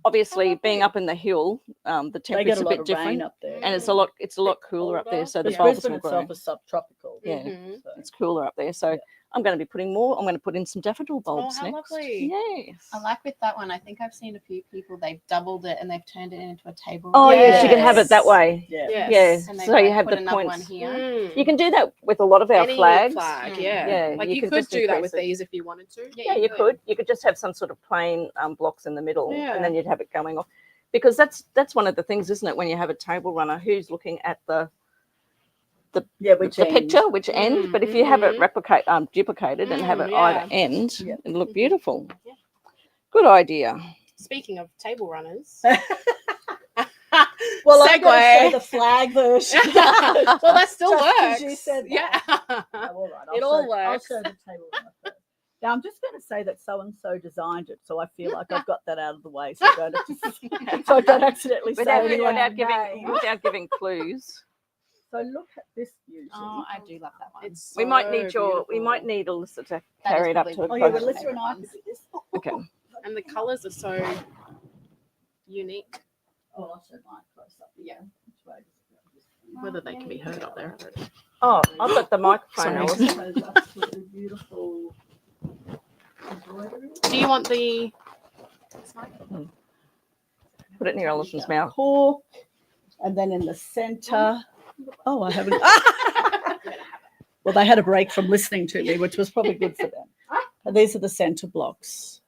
Speaker 4: obviously, being up in the hill, the
Speaker 3: They get
Speaker 4: temperature's
Speaker 3: a
Speaker 4: a
Speaker 3: lot
Speaker 4: bit
Speaker 3: of
Speaker 4: different,
Speaker 3: rain up there.
Speaker 4: and it's a lot cooler up there. So the
Speaker 3: Because
Speaker 4: bulbs
Speaker 3: Brisbane
Speaker 4: will grow.
Speaker 3: itself is subtropical.
Speaker 4: Yeah.
Speaker 2: Mhm.
Speaker 3: So,
Speaker 4: It's cooler up there. So I'm going to be putting more. I'm going to put in some daffodil bulbs
Speaker 2: how
Speaker 4: next.
Speaker 2: lovely.
Speaker 4: Yes.
Speaker 7: I like with that one. I think I've seen a few people. They've doubled it and they've turned it into a table.
Speaker 4: Oh
Speaker 7: runner.
Speaker 4: yes, you can have it that way.
Speaker 3: Yeah.
Speaker 2: Yes.
Speaker 4: Yeah.
Speaker 7: And they've
Speaker 4: So you
Speaker 7: like,
Speaker 4: have
Speaker 7: put
Speaker 4: the
Speaker 7: another
Speaker 4: points.
Speaker 7: one here.
Speaker 2: Mm.
Speaker 4: You can do that with a lot of our
Speaker 2: Any
Speaker 4: flags.
Speaker 2: flag,
Speaker 7: Mm.
Speaker 2: yeah.
Speaker 4: Yeah,
Speaker 2: Like
Speaker 4: you
Speaker 2: you
Speaker 4: could
Speaker 2: could
Speaker 4: just
Speaker 2: do that
Speaker 4: increase
Speaker 2: with
Speaker 4: it.
Speaker 2: these if you wanted to.
Speaker 4: Yeah, you could. You could just have some sort of plain blocks in the middle,
Speaker 2: Yeah.
Speaker 4: and then you'd have it going off. Because that's one of the things, isn't it? When you have a table runner, who's looking at the
Speaker 3: Which
Speaker 4: the
Speaker 3: end?
Speaker 4: picture, which end? But if you have it duplicated and have it either
Speaker 2: yeah.
Speaker 4: end,
Speaker 3: Yeah.
Speaker 4: it'll look beautiful.
Speaker 2: Yeah.
Speaker 4: Good idea.
Speaker 2: Speaking of table runners.
Speaker 3: Well, I'm going to
Speaker 2: Segue.
Speaker 3: say the flag version.
Speaker 2: Well, that still
Speaker 3: Just 'cause
Speaker 2: works.
Speaker 3: you said that.
Speaker 2: Yeah.
Speaker 3: Oh, all right.
Speaker 2: It all works.
Speaker 3: I'll show the table runner first. Now, I'm just going to say that so-and-so designed it, so I feel like I've got that out of the way, so I don't accidentally say
Speaker 4: Without,
Speaker 3: anyone
Speaker 4: without giving clues.
Speaker 3: So look at this beauty.
Speaker 7: Oh, I do love that one.
Speaker 2: It's
Speaker 4: We might need
Speaker 2: so
Speaker 4: we might
Speaker 2: beautiful.
Speaker 4: need Alyssa to carry it up to
Speaker 7: probably
Speaker 4: a
Speaker 3: Oh, yeah,
Speaker 4: close.
Speaker 3: well, Alyssa and I could do this.
Speaker 4: Okay.
Speaker 2: And the colours are so unique.
Speaker 3: Oh, I'll show mine close up.
Speaker 7: Yeah.
Speaker 3: Which way does it go?
Speaker 2: Whether they can be heard up there.
Speaker 4: Oh, I've got the microphone.
Speaker 2: Sorry.
Speaker 4: Alyssa.
Speaker 3: Those absolutely beautiful embroidery.
Speaker 2: Do you want the
Speaker 4: Put it near Alyssa's mouth.
Speaker 3: Cork, and then in the center. Oh, I haven't. Well, they had a break from listening to me, which was probably good for them. And these are the center blocks,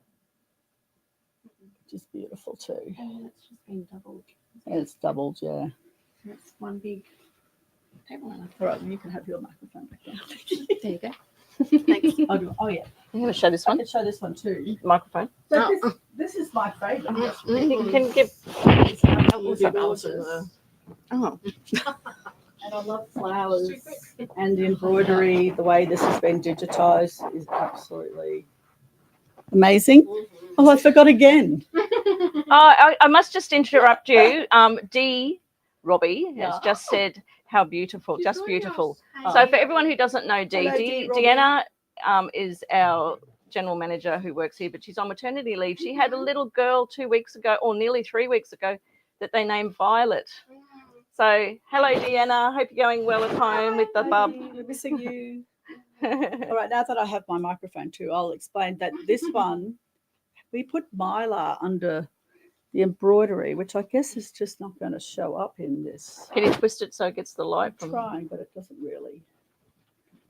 Speaker 3: which is beautiful too.
Speaker 7: And it's just been doubled.
Speaker 3: And it's doubled, yeah.
Speaker 7: It's one big table runner.
Speaker 3: All right, you can have your microphone back now.
Speaker 7: There you go.
Speaker 2: thanks?
Speaker 3: Oh, yeah.
Speaker 4: I'm going to show this
Speaker 3: I
Speaker 4: one.
Speaker 3: can show this one too.
Speaker 4: Microphone.
Speaker 3: So this is my favorite.
Speaker 4: You can give.
Speaker 3: Oh. And I love flowers and embroidery. The way this has been digitized is absolutely amazing. Oh, I forgot again.
Speaker 4: I must just interrupt you. Robbie has just said how beautiful, just beautiful. So for everyone who doesn't know
Speaker 3: Hello,
Speaker 4: Dee,
Speaker 3: Robbie.
Speaker 4: Deanna is our general manager who works here, but she's on maternity leave. She had a little girl 2 weeks ago, or nearly 3 weeks ago, that they named Violet. So hello, Deanna. Hope you're going well at home with the bub.
Speaker 3: We're missing you. All right, now that I have my microphone too, I'll explain that this one, we put mylar under the embroidery, which I guess is just not going to show up in this.
Speaker 4: Can you twist it so it gets the light
Speaker 3: I'm
Speaker 4: from?
Speaker 3: trying, but it doesn't really.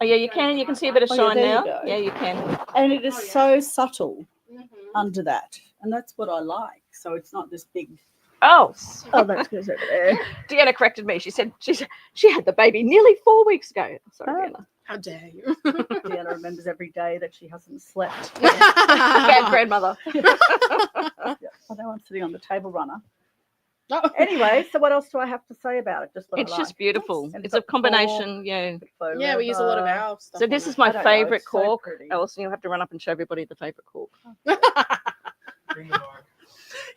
Speaker 4: Oh yeah, you can. You can see a bit of
Speaker 3: Oh, yeah,
Speaker 4: shine
Speaker 3: there you
Speaker 4: now.
Speaker 3: go.
Speaker 4: Yeah, you can.
Speaker 3: And it is so subtle under that. And that's what I like. So it's not this big.
Speaker 4: Oh,
Speaker 3: Oh, that's goes over there.
Speaker 4: Deanna corrected me. She said she had the baby nearly 4 weeks ago. Sorry, Deanna.
Speaker 2: How dare you?
Speaker 3: Deanna remembers every day that she hasn't slept.
Speaker 4: Bad grandmother.
Speaker 3: Yeah. Oh, now I'm sitting on the table runner.
Speaker 2: Oh.
Speaker 3: Anyway, so what else do I have to say about it? Just what
Speaker 4: It's
Speaker 3: I
Speaker 4: just
Speaker 3: like.
Speaker 4: beautiful.
Speaker 3: And
Speaker 4: It's a
Speaker 3: got
Speaker 4: combination. Yeah.
Speaker 3: faux
Speaker 2: Yeah, we use a lot of
Speaker 3: leather.
Speaker 2: our stuff.
Speaker 4: So
Speaker 2: on
Speaker 4: this
Speaker 2: it.
Speaker 4: is my
Speaker 3: I don't know,
Speaker 4: favorite
Speaker 3: it's so
Speaker 4: cork.
Speaker 3: pretty.
Speaker 4: Alison, you'll have to run up and show everybody the favorite cork.
Speaker 1: Bring the mic.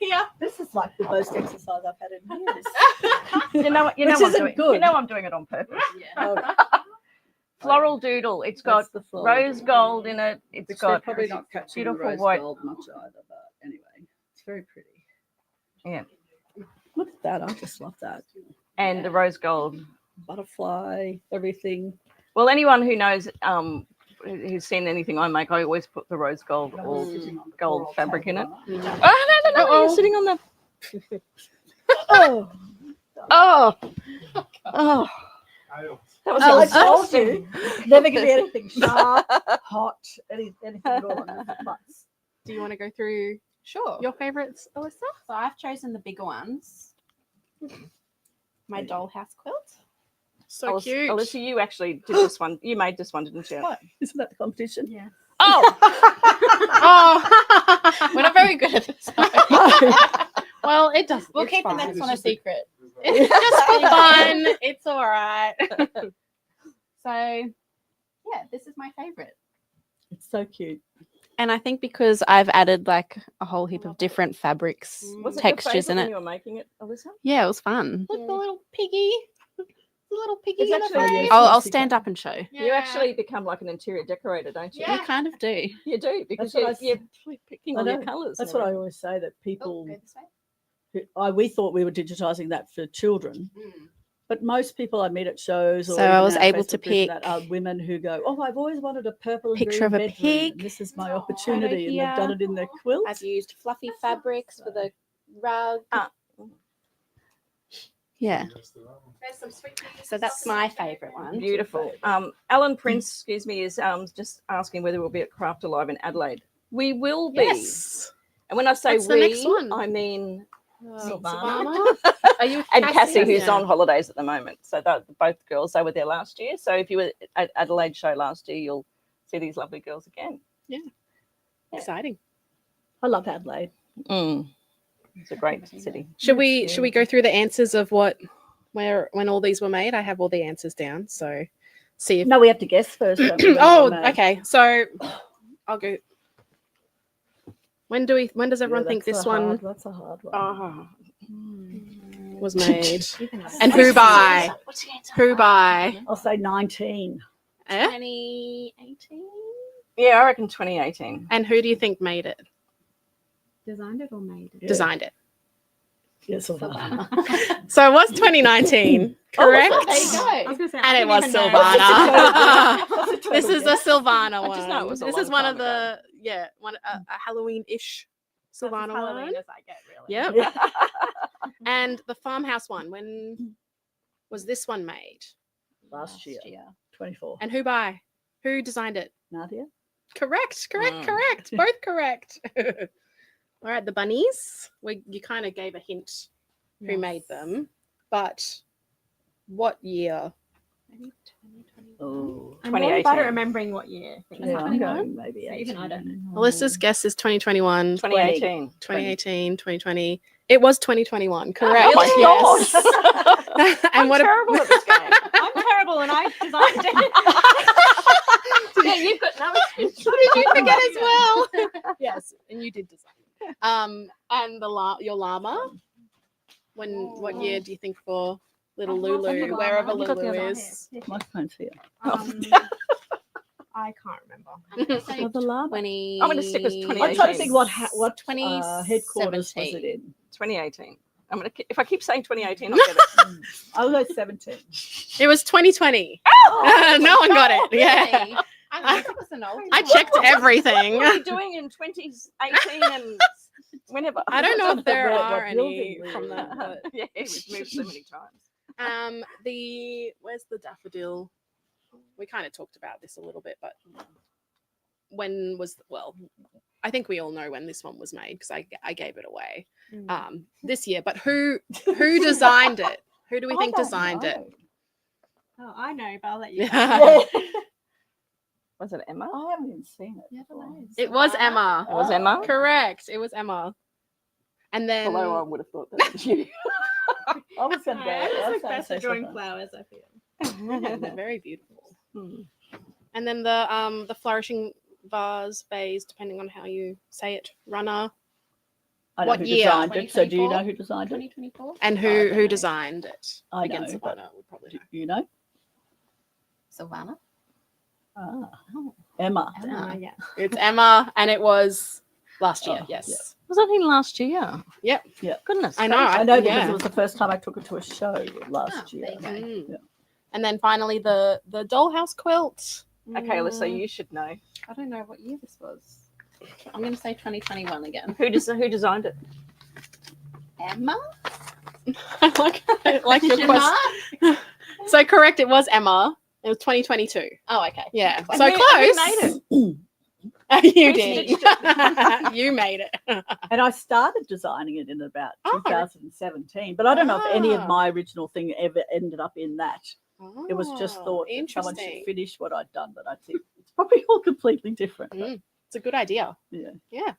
Speaker 2: Yeah.
Speaker 3: This is like the most exercise I've had in years.
Speaker 4: You know,
Speaker 3: Which
Speaker 4: I'm
Speaker 3: isn't
Speaker 4: doing.
Speaker 3: good.
Speaker 4: You know, I'm doing it on purpose.
Speaker 3: Oh,
Speaker 4: Floral doodle. It's got
Speaker 3: that's the floral.
Speaker 4: rose gold in it. It's
Speaker 3: Which they're
Speaker 4: got
Speaker 3: probably not catching the
Speaker 4: beautiful
Speaker 3: rose
Speaker 4: white.
Speaker 3: gold much either, but anyway, it's very pretty.
Speaker 4: Yeah.
Speaker 3: Look at that. I just love that.
Speaker 4: and the rose gold.
Speaker 3: Butterfly, everything.
Speaker 4: Well, anyone who knows who's seen anything I make, I always put the rose gold or
Speaker 3: Sitting on the
Speaker 4: gold
Speaker 3: coral
Speaker 4: fabric in it.
Speaker 3: table.
Speaker 4: Oh no! You're sitting on the.
Speaker 3: Oh,
Speaker 4: Oh, oh,
Speaker 1: I don't.
Speaker 4: that was
Speaker 3: I
Speaker 4: so
Speaker 3: told you. Never give me anything sharp, hot, anything at all.
Speaker 2: Do you want to go through
Speaker 7: Sure.
Speaker 2: your favorites, Alyssa?
Speaker 7: So I've chosen the bigger ones. My dollhouse quilt.
Speaker 2: So cute.
Speaker 4: Alyssa, you actually did this one. You made this one, didn't you?
Speaker 3: What? Isn't that the competition?
Speaker 7: Yeah.
Speaker 4: Oh,
Speaker 2: Oh, we're not very good at this. Well, it does.
Speaker 7: We'll
Speaker 2: it's
Speaker 7: keep
Speaker 2: fine.
Speaker 7: the next one a secret.
Speaker 2: It's just for fun. It's all right.
Speaker 7: So, yeah, this is my favorite.
Speaker 3: It's so cute.
Speaker 6: And I think because I've added like a whole heap of different fabrics,
Speaker 4: was it
Speaker 6: textures
Speaker 4: your
Speaker 6: in
Speaker 4: favourite when
Speaker 6: it.
Speaker 4: you were making it, Alyssa?
Speaker 6: Yeah, it was fun.
Speaker 2: Look, the little piggy. The little piggy
Speaker 4: It's
Speaker 2: in the
Speaker 4: actually-
Speaker 2: frame.
Speaker 3: Yes.
Speaker 6: I'll stand up and show.
Speaker 4: You actually become like an interior decorator, don't you?
Speaker 2: Yeah.
Speaker 6: You kind of do.
Speaker 4: You do because
Speaker 3: That's what
Speaker 4: you're
Speaker 3: I
Speaker 4: actually picking
Speaker 3: I
Speaker 4: all your
Speaker 3: know.
Speaker 4: colours.
Speaker 3: That's
Speaker 4: and
Speaker 3: what I
Speaker 4: everything.
Speaker 3: always say that
Speaker 7: Oh,
Speaker 3: people.
Speaker 7: go this way.
Speaker 3: We thought we were digitizing that for children, But most people I meet at shows, or
Speaker 6: So I
Speaker 3: even
Speaker 6: was
Speaker 3: our
Speaker 6: able to
Speaker 3: Facebook group and that,
Speaker 6: pick
Speaker 3: are women who go, "Oh, I've always wanted a purple and
Speaker 6: picture
Speaker 3: green
Speaker 6: of a
Speaker 3: bedroom,
Speaker 6: pig.
Speaker 3: and this is my
Speaker 7: Oh,
Speaker 3: opportunity," and
Speaker 7: here.
Speaker 3: they've done it in their quilt.
Speaker 7: I've used fluffy fabrics for the rug.
Speaker 6: Yeah.
Speaker 2: There's some sweet peas.
Speaker 7: So that's my favourite one.
Speaker 4: Beautiful. Alan Prince, excuse me, is just asking whether we'll be at Craft Alive in Adelaide. We will be.
Speaker 2: Yes.
Speaker 4: And when I say
Speaker 2: What's the
Speaker 4: we,
Speaker 2: next one?
Speaker 4: I mean
Speaker 2: Savannah. Are you
Speaker 4: and Cassie, who's
Speaker 2: Yeah.
Speaker 4: on holidays at the moment. So both girls, they were there last year. So if you were at Adelaide show last year, you'll see these lovely girls again.
Speaker 2: Exciting.
Speaker 3: I love Adelaide.
Speaker 4: It's a great city.
Speaker 2: Should we go through the answers of when all these were made? I have all the answers down. So see if
Speaker 3: No, we have to guess first. Don't we, when
Speaker 2: oh,
Speaker 3: they're made?
Speaker 2: okay. So I'll go. When does everyone
Speaker 3: Yeah,
Speaker 2: think
Speaker 3: that's
Speaker 2: this
Speaker 3: a
Speaker 2: one
Speaker 3: hard- That's a hard one.
Speaker 2: was made? And who by?
Speaker 4: What's the answer?
Speaker 2: Who by?
Speaker 3: I'll say 19.
Speaker 2: Eh?
Speaker 7: 2018.
Speaker 4: Yeah, I reckon 2018.
Speaker 2: And who do you think made it?
Speaker 7: Designed it or made it?
Speaker 3: Yeah.
Speaker 2: Designed it.
Speaker 3: Yes, or that.
Speaker 2: So it was 2019, correct?
Speaker 7: There you go. I was gonna say,
Speaker 2: And it was
Speaker 7: didn't even know.
Speaker 2: Silvana. This is a Silvana
Speaker 4: I
Speaker 2: one.
Speaker 4: just know it was a
Speaker 2: This
Speaker 4: long
Speaker 2: is one
Speaker 4: time
Speaker 2: of the a Halloween-ish
Speaker 7: That's as
Speaker 2: Silvana one.
Speaker 7: Halloween as I get, really.
Speaker 2: Yep.
Speaker 3: Yeah.
Speaker 2: And the farmhouse one. When was this one made?
Speaker 3: Last year, 24.
Speaker 2: And who by? Who designed it?
Speaker 3: Nadia?
Speaker 2: Correct.
Speaker 4: Mm.
Speaker 2: Both correct. All right, the bunnies. You kind of gave a hint who made them, but what year?
Speaker 7: Maybe 2021.
Speaker 3: Oh.
Speaker 7: I'm really bad
Speaker 4: 2018.
Speaker 7: at remembering what year.
Speaker 3: Yeah, I'm going maybe
Speaker 7: So even I don't
Speaker 3: 18.
Speaker 2: Melissa's guess is 2021,
Speaker 4: 2018.
Speaker 2: 2018, 2020. It was 2021, correct?
Speaker 4: Oh my
Speaker 2: Yes.
Speaker 4: God.
Speaker 2: And
Speaker 4: I'm
Speaker 2: what
Speaker 4: terrible at this game.
Speaker 7: I'm terrible and I designed it.
Speaker 4: Yeah, you've got no excuse.
Speaker 2: What did you forget as well? Yes, and you did design. And your llama. What year do you think for little
Speaker 7: I've lost the
Speaker 2: Lulu,
Speaker 7: llama.
Speaker 2: wherever
Speaker 7: Have you got the
Speaker 2: Lulu
Speaker 7: other
Speaker 2: is?
Speaker 3: My phone's here.
Speaker 7: I can't remember.
Speaker 3: Oh, the llama.
Speaker 7: 20.
Speaker 4: I'm gonna stick with 2018.
Speaker 3: I'm trying to think what headquarters
Speaker 7: 2017.
Speaker 3: was it in?
Speaker 4: 2018. If I keep saying 2018, I'll get it.
Speaker 3: I'll go 17.
Speaker 2: It was 2020.
Speaker 7: Oh,
Speaker 2: No one got it. Yeah.
Speaker 7: really? I think it was an old
Speaker 2: I
Speaker 7: one.
Speaker 2: checked everything.
Speaker 4: What are we doing in 2018 and whenever?
Speaker 2: I don't know if there
Speaker 3: What
Speaker 2: are any
Speaker 3: building we
Speaker 2: from
Speaker 3: were
Speaker 2: that.
Speaker 3: in.
Speaker 2: But,
Speaker 4: Yeah, we've moved so many times.
Speaker 2: where's the daffodil? We kind of talked about this a little bit, but I think we all know when this one was made because I gave it away this year. But who designed it? Who do we think designed it?
Speaker 7: Oh, I know, but I'll let you.
Speaker 2: Yeah.
Speaker 4: Was it Emma?
Speaker 3: I haven't even seen it.
Speaker 7: Yeah, the
Speaker 2: It was Emma.
Speaker 4: It was Emma.
Speaker 2: Correct. It was Emma. And then
Speaker 4: Although I would have thought that was you.
Speaker 3: I was going to go. I was
Speaker 7: I'm
Speaker 3: gonna
Speaker 7: best
Speaker 3: say
Speaker 7: at drawing
Speaker 3: something.
Speaker 7: flowers, I feel.
Speaker 2: they're very beautiful.
Speaker 4: Hmm.
Speaker 2: And then the flourishing vase, depending on how you say it, runner.
Speaker 3: I know
Speaker 2: What
Speaker 3: who
Speaker 2: year?
Speaker 3: designed it. So do you know
Speaker 7: 2024?
Speaker 3: who designed it?
Speaker 7: 2024?
Speaker 2: And
Speaker 3: I
Speaker 2: who
Speaker 3: don't know.
Speaker 2: designed it?
Speaker 3: I
Speaker 2: Again,
Speaker 3: know, but
Speaker 2: Savannah would probably
Speaker 3: do
Speaker 2: know.
Speaker 3: you know?
Speaker 7: Savannah?
Speaker 3: Ah,
Speaker 7: Oh.
Speaker 3: Emma.
Speaker 7: Yeah.
Speaker 2: It's Emma, and it was last year.
Speaker 3: Oh,
Speaker 2: Yes.
Speaker 3: yeah.
Speaker 4: Was that in last year?
Speaker 2: Yep.
Speaker 3: Yeah.
Speaker 4: Goodness.
Speaker 2: I know.
Speaker 3: I know because
Speaker 2: yeah.
Speaker 3: it was the first time I took it to a show last
Speaker 7: Oh,
Speaker 3: year.
Speaker 7: there you go.
Speaker 2: Mm. And then finally the dollhouse quilt.
Speaker 4: Okay, Alyssa, you should know.
Speaker 7: I don't know what year this was. I'm going to say 2021 again.
Speaker 4: Who designed it?
Speaker 7: Emma?
Speaker 2: I like your question. So correct, it was Emma. It was 2022.
Speaker 7: Oh, okay.
Speaker 2: Yeah.
Speaker 4: And
Speaker 2: So
Speaker 4: who
Speaker 2: close.
Speaker 4: made it?
Speaker 2: You
Speaker 4: Who
Speaker 2: did.
Speaker 4: stitched
Speaker 2: You made it.
Speaker 3: And I started designing it in about
Speaker 2: Oh.
Speaker 3: 2017, but I don't know if any
Speaker 2: Ah.
Speaker 3: of my original thing ever ended up in that. It was just
Speaker 2: Oh,
Speaker 3: thought that someone should
Speaker 2: interesting.
Speaker 3: finish what I'd done, but I think it's probably all completely different. but
Speaker 2: Mm. It's a good idea.
Speaker 3: yeah,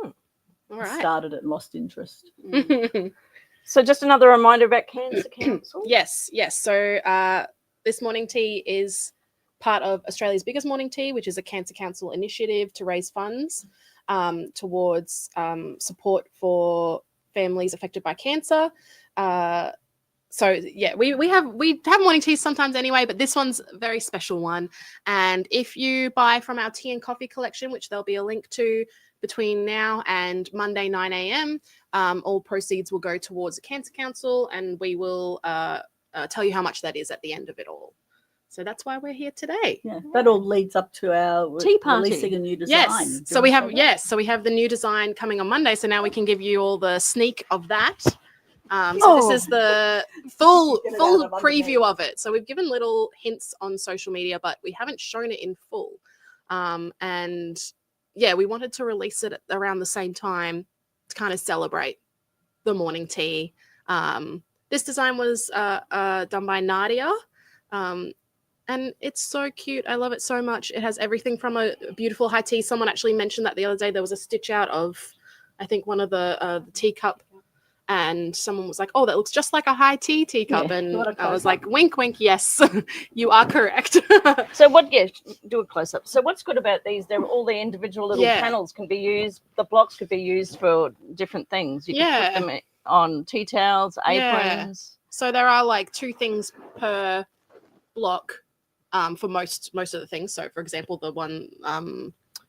Speaker 2: All
Speaker 3: I
Speaker 2: right.
Speaker 3: started it and lost interest.
Speaker 4: So just another reminder about Cancer Council.
Speaker 2: Yes. So this morning tea is part of Australia's biggest morning tea, which is a Cancer Council initiative to raise funds towards support for families affected by cancer. So yeah, we have morning teas sometimes anyway, but this one's a very special one. And if you buy from our tea and coffee collection, which there'll be a link to between now and Monday 9 a.m., all proceeds will go towards the Cancer Council, and we will tell you how much that is at the end of it all. So that's why we're here today.
Speaker 3: Yeah, that all leads up to our
Speaker 4: Tea party.
Speaker 3: releasing a new design.
Speaker 2: Yes. So we have the new design coming on Monday. So now we can give you all the sneak of that. So this is the full
Speaker 3: Get it out of underneath.
Speaker 2: preview of it. So we've given little hints on social media, but we haven't shown it in full. And yeah, we wanted to release it around the same time to kind of celebrate the morning tea. This design was done by Nadia. And it's so cute. I love it so much. It has everything from a beautiful high tea. Someone actually mentioned that the other day. There was a stitch out of, I think, one of the teacup. And someone was like, oh, that looks just like a high tea teacup.
Speaker 3: Yeah,
Speaker 2: And I was like, wink, wink, yes, you are correct.
Speaker 4: So do a close up. So what's good about these? They're all the individual little panels can be used. The blocks could be used for different things. You can put them on tea towels, aprons.
Speaker 2: So there are like 2 things per block for most of the things. So for example, the one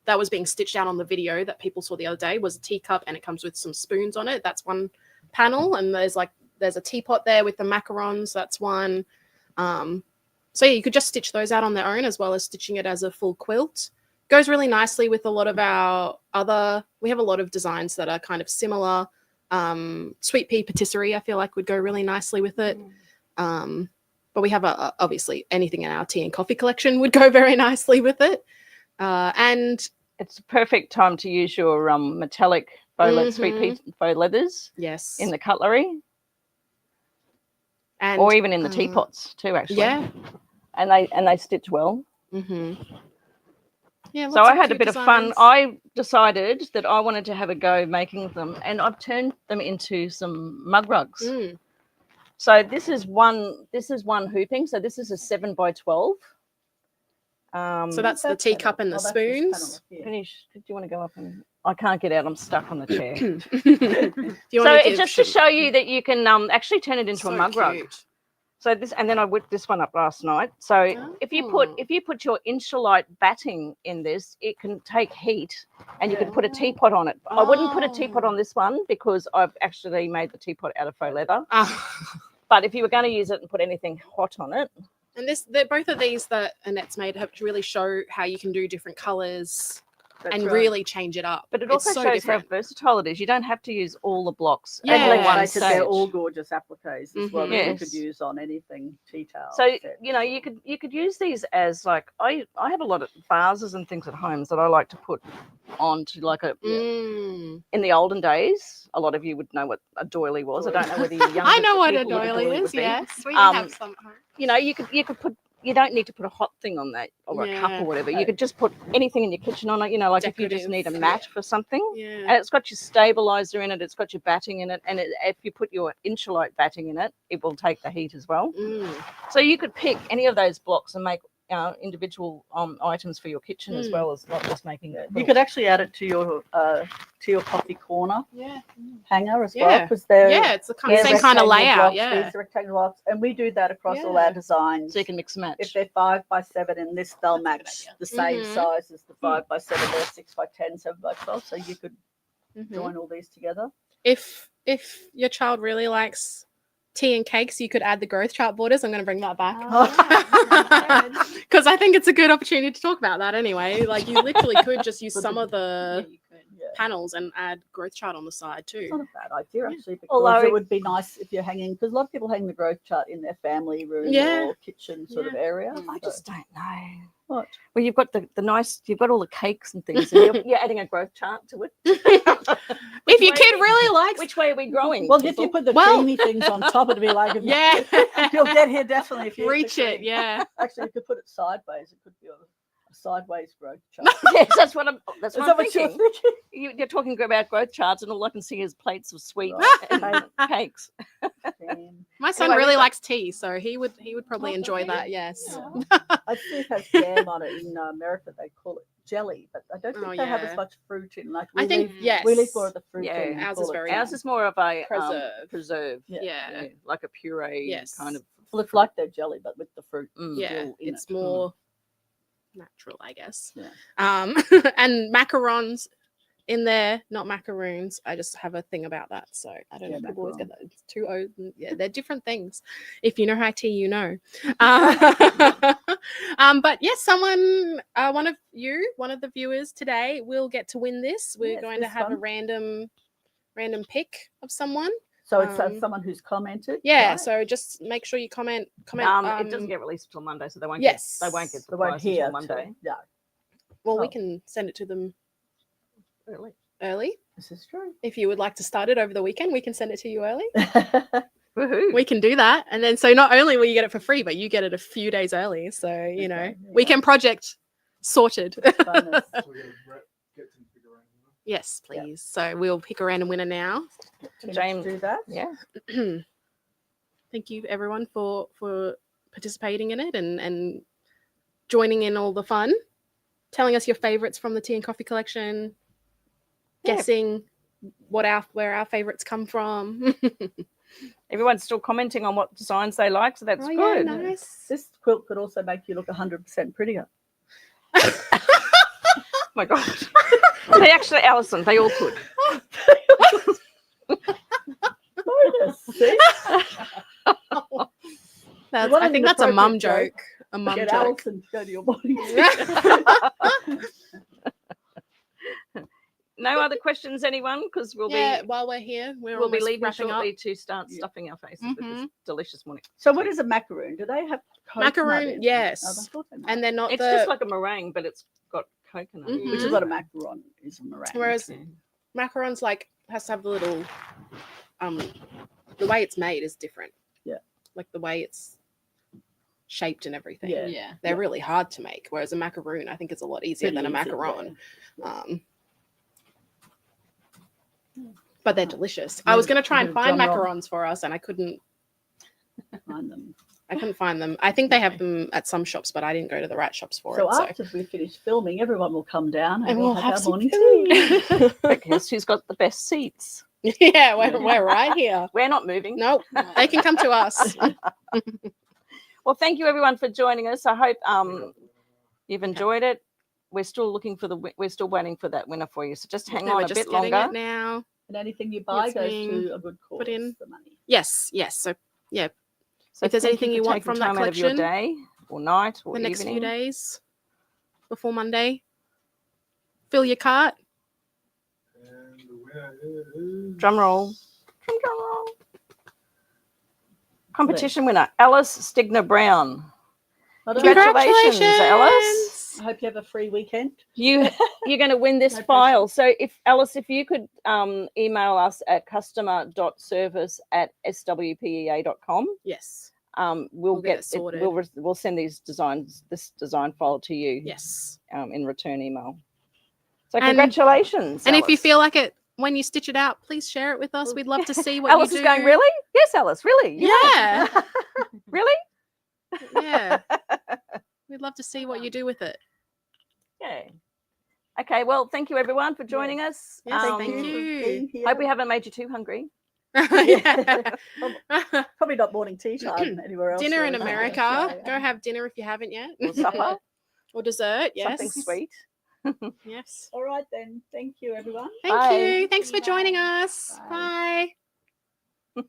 Speaker 2: that was being stitched out on the video that people saw the other day was a teacup, and it comes with some spoons on it. That's one panel, and there's a teapot there with the macarons. That's one. So yeah, you could just stitch those out on their own as well as stitching it as a full quilt. Goes really nicely with a lot of our we have a lot of designs that are kind of similar. Sweet Pea patisserie, I feel like would go really nicely with it. But we have obviously anything in our tea and coffee collection would go very nicely with it. And
Speaker 4: it's a perfect time to use your metallic Sweet Pea faux leathers.
Speaker 2: Yes.
Speaker 4: In the cutlery.
Speaker 2: And
Speaker 4: or even in the teapots too, actually.
Speaker 2: Yeah.
Speaker 4: And they stitch well.
Speaker 2: Yeah.
Speaker 4: So I had a bit of fun. I decided that I wanted to have a go making them, and I've turned them into some mug rugs. So this is one hooping. So this is a 7x12.
Speaker 2: So that's the teacup and the spoons.
Speaker 4: Finish. Do you want to go up and? I can't get out. I'm stuck on the chair.
Speaker 2: So
Speaker 4: it's just to show you that you can actually turn it into a mug rug. So this, and then I whipped this one up last night. So if you put your Insulite batting in this, it can take heat, and you can put a teapot on it. I wouldn't put a teapot on this one because I've actually made the teapot out of faux leather. But if you were going to use it and put anything hot on it.
Speaker 2: And both of these that Annette's made have to really show how you can do different colours and really change it up.
Speaker 4: But it also shows how versatile it is. You don't have to use all the blocks.
Speaker 3: Yeah, they're all gorgeous appliques as well that you could use on anything tea towel.
Speaker 4: So you could use these as like I have a lot of vases and things at home that I like to put onto like a in the olden days. A lot of you would know what a doily was. I don't know whether you're younger.
Speaker 2: I know what a doily is. Yes, we have some.
Speaker 4: You could put. You don't need to put a hot thing on that or a cup or whatever. You could just put anything in your kitchen on it, like decorative. If you just need a mat for something. Yeah. And it's got your stabilizer in it, it's got your batting in it, and if you put your Insulite batting in it, it will take the heat as well. So you could pick any of those blocks and make individual items for your kitchen as well as not just making it.
Speaker 3: You could actually add it to your coffee corner hanger as well, because
Speaker 2: it's the same kind of layout.
Speaker 3: These rectangular blocks, and we do that across all our designs.
Speaker 4: So you can mix and match.
Speaker 3: If they're 5x7 in this, they'll match the same size as the 5x7. They're 6x10, 7x12. So you could join all these together.
Speaker 2: If your child really likes tea and cakes, you could add the growth chart borders. I'm going to bring that back because I think it's a good opportunity to talk about that anyway. Like you literally could just use some of the panels and add growth chart on the side too.
Speaker 3: It's not a bad idea actually, because it would be nice if you're hanging, because a lot of people hang the growth chart in their family room or kitchen sort of area.
Speaker 4: I just don't know.
Speaker 3: What?
Speaker 4: Well, you've got the nice, you've got all the cakes and things, and you're adding a growth chart to it.
Speaker 2: If your kid really likes,
Speaker 4: which way are we growing?
Speaker 3: Well, if you put the creamy things on top, it'd be like, you'll get here definitely if you
Speaker 2: reach it. Yeah,
Speaker 3: actually, you could put it sideways. It could be a sideways growth chart.
Speaker 4: Yes, that's what I'm thinking. You're talking about growth charts, and all I can see is plates of sweet and cakes.
Speaker 2: My son really likes tea, so he would probably enjoy that. Yes.
Speaker 3: I think it has jam on it. In America, they call it jelly, but I don't think they have as much fruit in. Like we leave more of the fruit in.
Speaker 2: Ours is
Speaker 4: more of a
Speaker 2: preserve.
Speaker 4: Yeah, like a puree kind of.
Speaker 3: Well, it's like their jelly, but with the fruit.
Speaker 2: It's more natural, I guess. And macarons in there, not macaroons. I just have a thing about that. So I don't know.
Speaker 3: Yeah,
Speaker 2: People always get
Speaker 3: macaron.
Speaker 2: that. It's two O's. Yeah, they're different things. If you know high tea, you know. But yes, someone, one of the viewers today will get to win this. We're
Speaker 3: Yes,
Speaker 2: going to
Speaker 3: this
Speaker 2: have a
Speaker 3: one.
Speaker 2: random pick of someone.
Speaker 3: So it's someone who's commented.
Speaker 2: Yeah,
Speaker 3: right?
Speaker 2: so just make sure you comment.
Speaker 4: It doesn't get released until Monday, so they won't.
Speaker 2: Yes.
Speaker 4: They won't get the
Speaker 3: They won't
Speaker 4: prize
Speaker 3: hear
Speaker 4: until Monday.
Speaker 3: Yeah.
Speaker 2: Well, we
Speaker 3: Oh.
Speaker 2: can send it to them
Speaker 4: Early.
Speaker 3: This is true.
Speaker 2: if you would like to start it over the weekend. We can send it to you early.
Speaker 4: Woohoo!
Speaker 2: We can do that, and then so not only will you get it for free, but you get it a few days early. So you know,
Speaker 3: there you
Speaker 2: weekend
Speaker 3: go.
Speaker 2: project sorted.
Speaker 3: Bonus.
Speaker 1: So we're gonna get some figure out.
Speaker 2: Yes,
Speaker 3: Yeah.
Speaker 2: please. So we'll pick a random winner now.
Speaker 3: Can
Speaker 4: James-
Speaker 3: do that.
Speaker 4: Yeah.
Speaker 2: Thank you everyone for participating in it and joining in all the fun, telling us your favorites from the tea and coffee collection,
Speaker 4: Yeah.
Speaker 2: guessing where our favorites come from.
Speaker 4: Everyone's still commenting on what designs they like, so that's
Speaker 2: Oh, yeah,
Speaker 4: good.
Speaker 2: nice.
Speaker 3: This quilt could also make you look 100% prettier.
Speaker 4: Oh my God. They actually, Alison, they all could.
Speaker 3: Bonus, see?
Speaker 2: That's,
Speaker 3: What
Speaker 2: I
Speaker 3: an
Speaker 2: think that's a mum
Speaker 3: inappropriate
Speaker 2: joke. A mum
Speaker 3: Get
Speaker 2: joke.
Speaker 3: Alison to go to your body.
Speaker 4: No other questions, anyone? Because we'll
Speaker 2: Yeah,
Speaker 4: be
Speaker 2: while we're here, we're
Speaker 4: we'll be
Speaker 2: almost
Speaker 4: leaving
Speaker 2: wrapping
Speaker 4: shortly
Speaker 2: up.
Speaker 4: to start
Speaker 3: Yeah.
Speaker 4: stuffing our faces with this delicious morning.
Speaker 3: So what is a macaroon? Do they have coconut
Speaker 2: Macaroon,
Speaker 3: in it?
Speaker 2: yes.
Speaker 3: Oh, I thought they might.
Speaker 2: And they're not
Speaker 4: It's
Speaker 2: the
Speaker 4: just like a meringue, but it's got coconut.
Speaker 2: Mhm.
Speaker 3: Which is what a macaron is, a meringue.
Speaker 2: whereas macarons like has to have the little the way it's made is different.
Speaker 3: Yeah.
Speaker 2: Like the way it's shaped and everything.
Speaker 3: Yeah.
Speaker 7: Yeah.
Speaker 2: They're really hard to make, whereas a macaroon I think is a lot easier than a
Speaker 3: Pretty easy,
Speaker 2: macaron.
Speaker 3: yeah.
Speaker 2: But they're delicious. I was going to try and
Speaker 3: Bit of
Speaker 2: find
Speaker 3: drum roll.
Speaker 2: macarons for us, and I couldn't
Speaker 3: Find them.
Speaker 2: find them. I think they have them at some shops, but I didn't go to the right shops for
Speaker 3: So
Speaker 2: it. So
Speaker 3: after we finish filming, everyone will come down
Speaker 2: and we'll have
Speaker 3: our
Speaker 2: some
Speaker 3: morning
Speaker 2: tea.
Speaker 4: But guess who's got the best seats?
Speaker 2: Yeah, we're right here.
Speaker 4: We're not moving.
Speaker 2: Nope, they can come to us.
Speaker 4: Well, thank you everyone for joining us. I hope you've enjoyed it. We're still looking for we're still waiting for that winner for you. So just hang
Speaker 2: No,
Speaker 4: on
Speaker 2: we're
Speaker 4: a
Speaker 2: just
Speaker 4: bit
Speaker 2: getting
Speaker 4: longer.
Speaker 2: it now.
Speaker 3: And anything you buy
Speaker 2: It's
Speaker 3: goes
Speaker 2: being
Speaker 3: to a good cause.
Speaker 2: put in.
Speaker 3: The money.
Speaker 2: Yes. So yeah,
Speaker 4: So
Speaker 2: if there's
Speaker 4: thank
Speaker 2: anything
Speaker 4: for
Speaker 2: you want
Speaker 4: taking
Speaker 2: from that
Speaker 4: time out of your
Speaker 2: collection,
Speaker 4: day or night or
Speaker 2: the next
Speaker 4: evening.
Speaker 2: few days before Monday, fill your cart.
Speaker 1: And the winner is
Speaker 4: Drum roll. Drum roll. Competition winner, Alice Stigner Brown.
Speaker 3: I don't know.
Speaker 4: Congratulations, Alice.
Speaker 3: I hope you have a free weekend.
Speaker 4: You're going to win this
Speaker 3: No
Speaker 4: file. So if you could email us at customer.service@swpea.com,
Speaker 2: Yes.
Speaker 4: we'll
Speaker 2: get it
Speaker 4: get
Speaker 2: sorted.
Speaker 4: we'll send this design file to you
Speaker 2: Yes.
Speaker 4: in return email. So
Speaker 2: And-
Speaker 4: congratulations.
Speaker 2: And if you
Speaker 4: Alice.
Speaker 2: feel like it when you stitch it out, please share it with us. We'd love to see what
Speaker 4: Alice
Speaker 2: you
Speaker 4: is
Speaker 2: do.
Speaker 4: going, really? Yes, Alice, really?
Speaker 2: Yeah.
Speaker 4: Really?
Speaker 2: Yeah. We'd love to see what you do with it.
Speaker 4: Yeah. Okay, well, thank you everyone for joining us.
Speaker 2: Yes, thank
Speaker 3: for
Speaker 2: you.
Speaker 3: being here.
Speaker 4: Hope we haven't made you too hungry.
Speaker 2: Yeah.
Speaker 3: Probably not morning tea time anywhere else.
Speaker 2: Dinner in
Speaker 3: really.
Speaker 2: America.
Speaker 3: Yeah.
Speaker 2: Go have dinner if you haven't yet.
Speaker 4: Or supper,
Speaker 2: Or dessert. Yes.
Speaker 4: something sweet.
Speaker 2: Yes.
Speaker 3: All right then. Thank you, everyone.
Speaker 2: Thank
Speaker 4: Bye.
Speaker 2: you. Thanks for joining us.
Speaker 3: Bye.
Speaker 2: Bye.